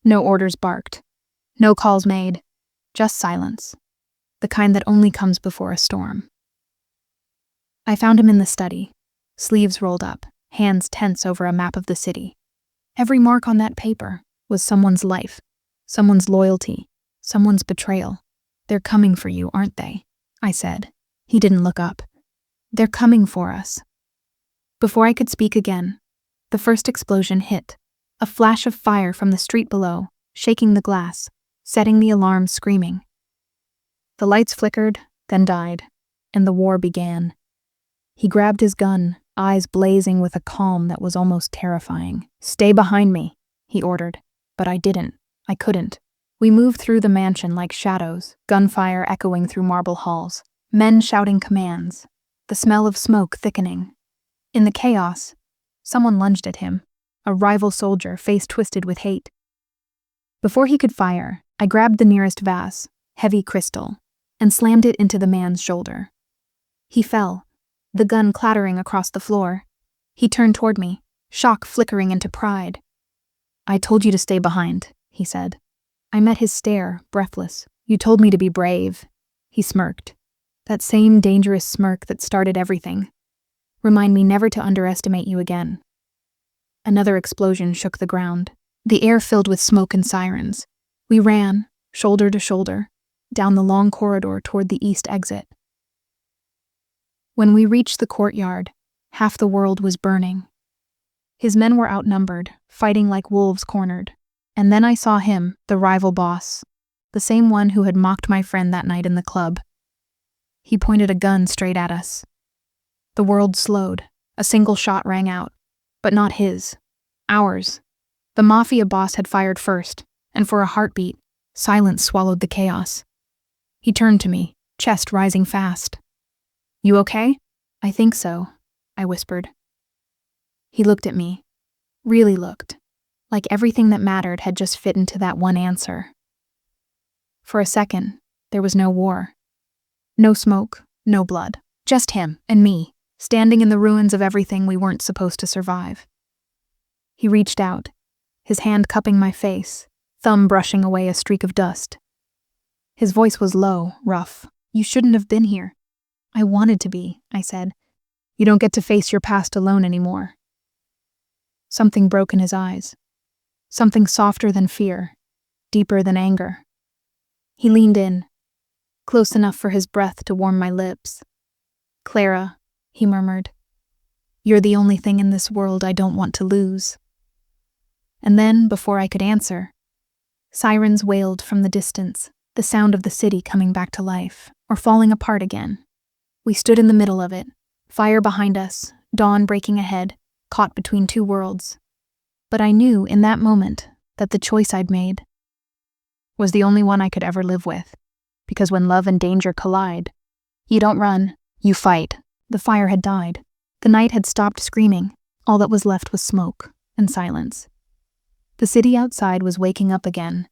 No orders barked. No calls made. Just silence. The kind that only comes before a storm. I found him in the study, sleeves rolled up, hands tense over a map of the city. Every mark on that paper was someone's life, someone's loyalty, someone's betrayal. They're coming for you, aren't they? I said. He didn't look up. They're coming for us. Before I could speak again, the first explosion hit, a flash of fire from the street below, shaking the glass, setting the alarm screaming. The lights flickered, then died, and the war began. He grabbed his gun, eyes blazing with a calm that was almost terrifying. Stay behind me, he ordered, but I didn't. I couldn't. We moved through the mansion like shadows, gunfire echoing through marble halls, men shouting commands, the smell of smoke thickening. In the chaos, someone lunged at him, a rival soldier, face twisted with hate. Before he could fire, I grabbed the nearest vase, heavy crystal, and slammed it into the man's shoulder. He fell, the gun clattering across the floor. He turned toward me, shock flickering into pride. I told you to stay behind, he said. I met his stare, breathless. You told me to be brave. He smirked. That same dangerous smirk that started everything. Remind me never to underestimate you again. Another explosion shook the ground. The air filled with smoke and sirens. We ran, shoulder to shoulder, down the long corridor toward the east exit. When we reached the courtyard, half the world was burning. His men were outnumbered, fighting like wolves cornered. And then I saw him, the rival boss, the same one who had mocked my friend that night in the club. He pointed a gun straight at us. The world slowed. A single shot rang out. But not his. Ours. The Mafia boss had fired first, and for a heartbeat, silence swallowed the chaos. He turned to me, chest rising fast. You okay? I think so, I whispered. He looked at me. Really looked. Like everything that mattered had just fit into that one answer. For a second, there was no war. No smoke, No blood. Just him and me, standing in the ruins of everything we weren't supposed to survive. He reached out, his hand cupping my face, thumb brushing away a streak of dust. His voice was low, rough. You shouldn't have been here. I wanted to be, I said. You don't get to face your past alone anymore. Something broke in his eyes. Something softer than fear, deeper than anger. He leaned in, close enough for his breath to warm my lips. Clara, he murmured, you're the only thing in this world I don't want to lose. And then, before I could answer, sirens wailed from the distance, the sound of the city coming back to life, or falling apart again. We stood in the middle of it, fire behind us, dawn breaking ahead, caught between two worlds. But I knew in that moment that the choice I'd made was the only one I could ever live with, because when love and danger collide, you don't run, you fight. The fire had died. The night had stopped screaming. All that was left was smoke and silence. The city outside was waking up again,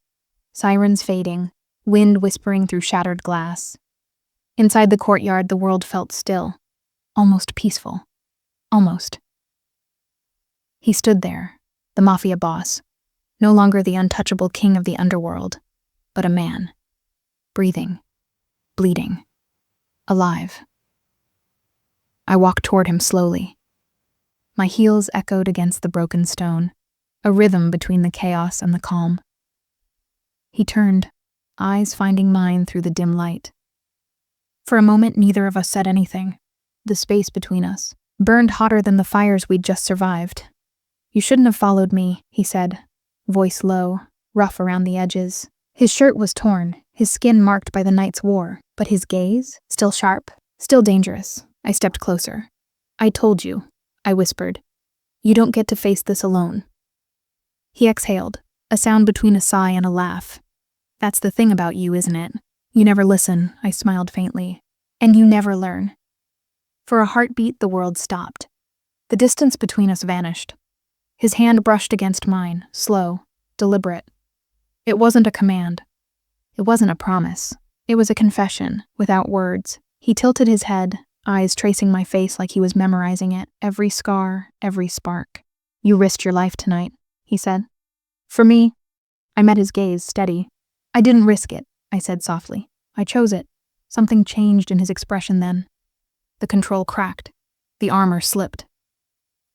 sirens fading, wind whispering through shattered glass. Inside the courtyard, the world felt still, almost peaceful. Almost. He stood there, the Mafia boss, no longer the untouchable king of the underworld, but a man, breathing, bleeding, alive. I walked toward him slowly. My heels echoed against the broken stone, a rhythm between the chaos and the calm. He turned, eyes finding mine through the dim light. For a moment, neither of us said anything. The space between us burned hotter than the fires we'd just survived. You shouldn't have followed me, he said, voice low, rough around the edges. His shirt was torn, his skin marked by the night's war, but his gaze, still sharp, still dangerous. I stepped closer. I told you, I whispered. You don't get to face this alone. He exhaled, a sound between a sigh and a laugh. That's the thing about you, isn't it? You never listen, I smiled faintly. And you never learn. For a heartbeat, the world stopped. The distance between us vanished. His hand brushed against mine, slow, deliberate. It wasn't a command. It wasn't a promise. It was a confession, without words. He tilted his head, eyes tracing my face like he was memorizing it, every scar, every spark. You risked your life tonight, he said. For me, I met his gaze, steady. I didn't risk it, I said softly. I chose it. Something changed in his expression then. The control cracked. The armor slipped.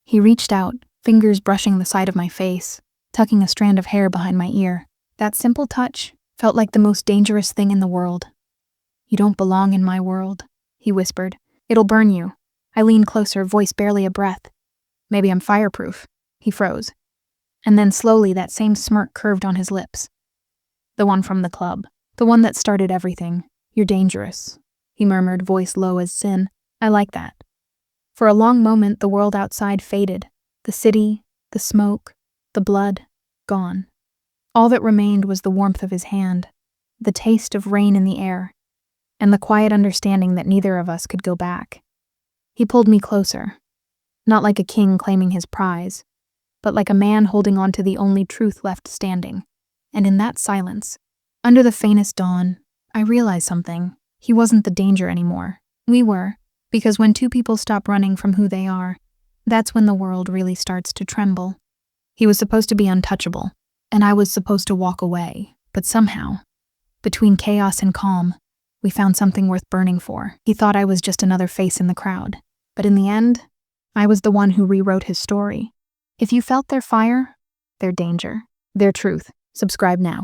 He reached out, fingers brushing the side of my face, tucking a strand of hair behind my ear. That simple touch felt like the most dangerous thing in the world. You don't belong in my world, he whispered. It'll burn you. I leaned closer, voice barely a breath. Maybe I'm fireproof. He froze. And then slowly that same smirk curved on his lips. The one from the club. The one that started everything. You're dangerous, he murmured, voice low as sin. I like that. For a long moment, the world outside faded. The city, the smoke, the blood, gone. All that remained was the warmth of his hand, the taste of rain in the air, and the quiet understanding that neither of us could go back. He pulled me closer, not like a king claiming his prize, but like a man holding on to the only truth left standing. And in that silence, under the faintest dawn, I realized something. He wasn't the danger anymore. We were, because when two people stop running from who they are, that's when the world really starts to tremble. He was supposed to be untouchable, and I was supposed to walk away, but somehow, between chaos and calm, we found something worth burning for. He thought I was just another face in the crowd, but in the end, I was the one who rewrote his story. If you felt their fire, their danger, their truth, subscribe now.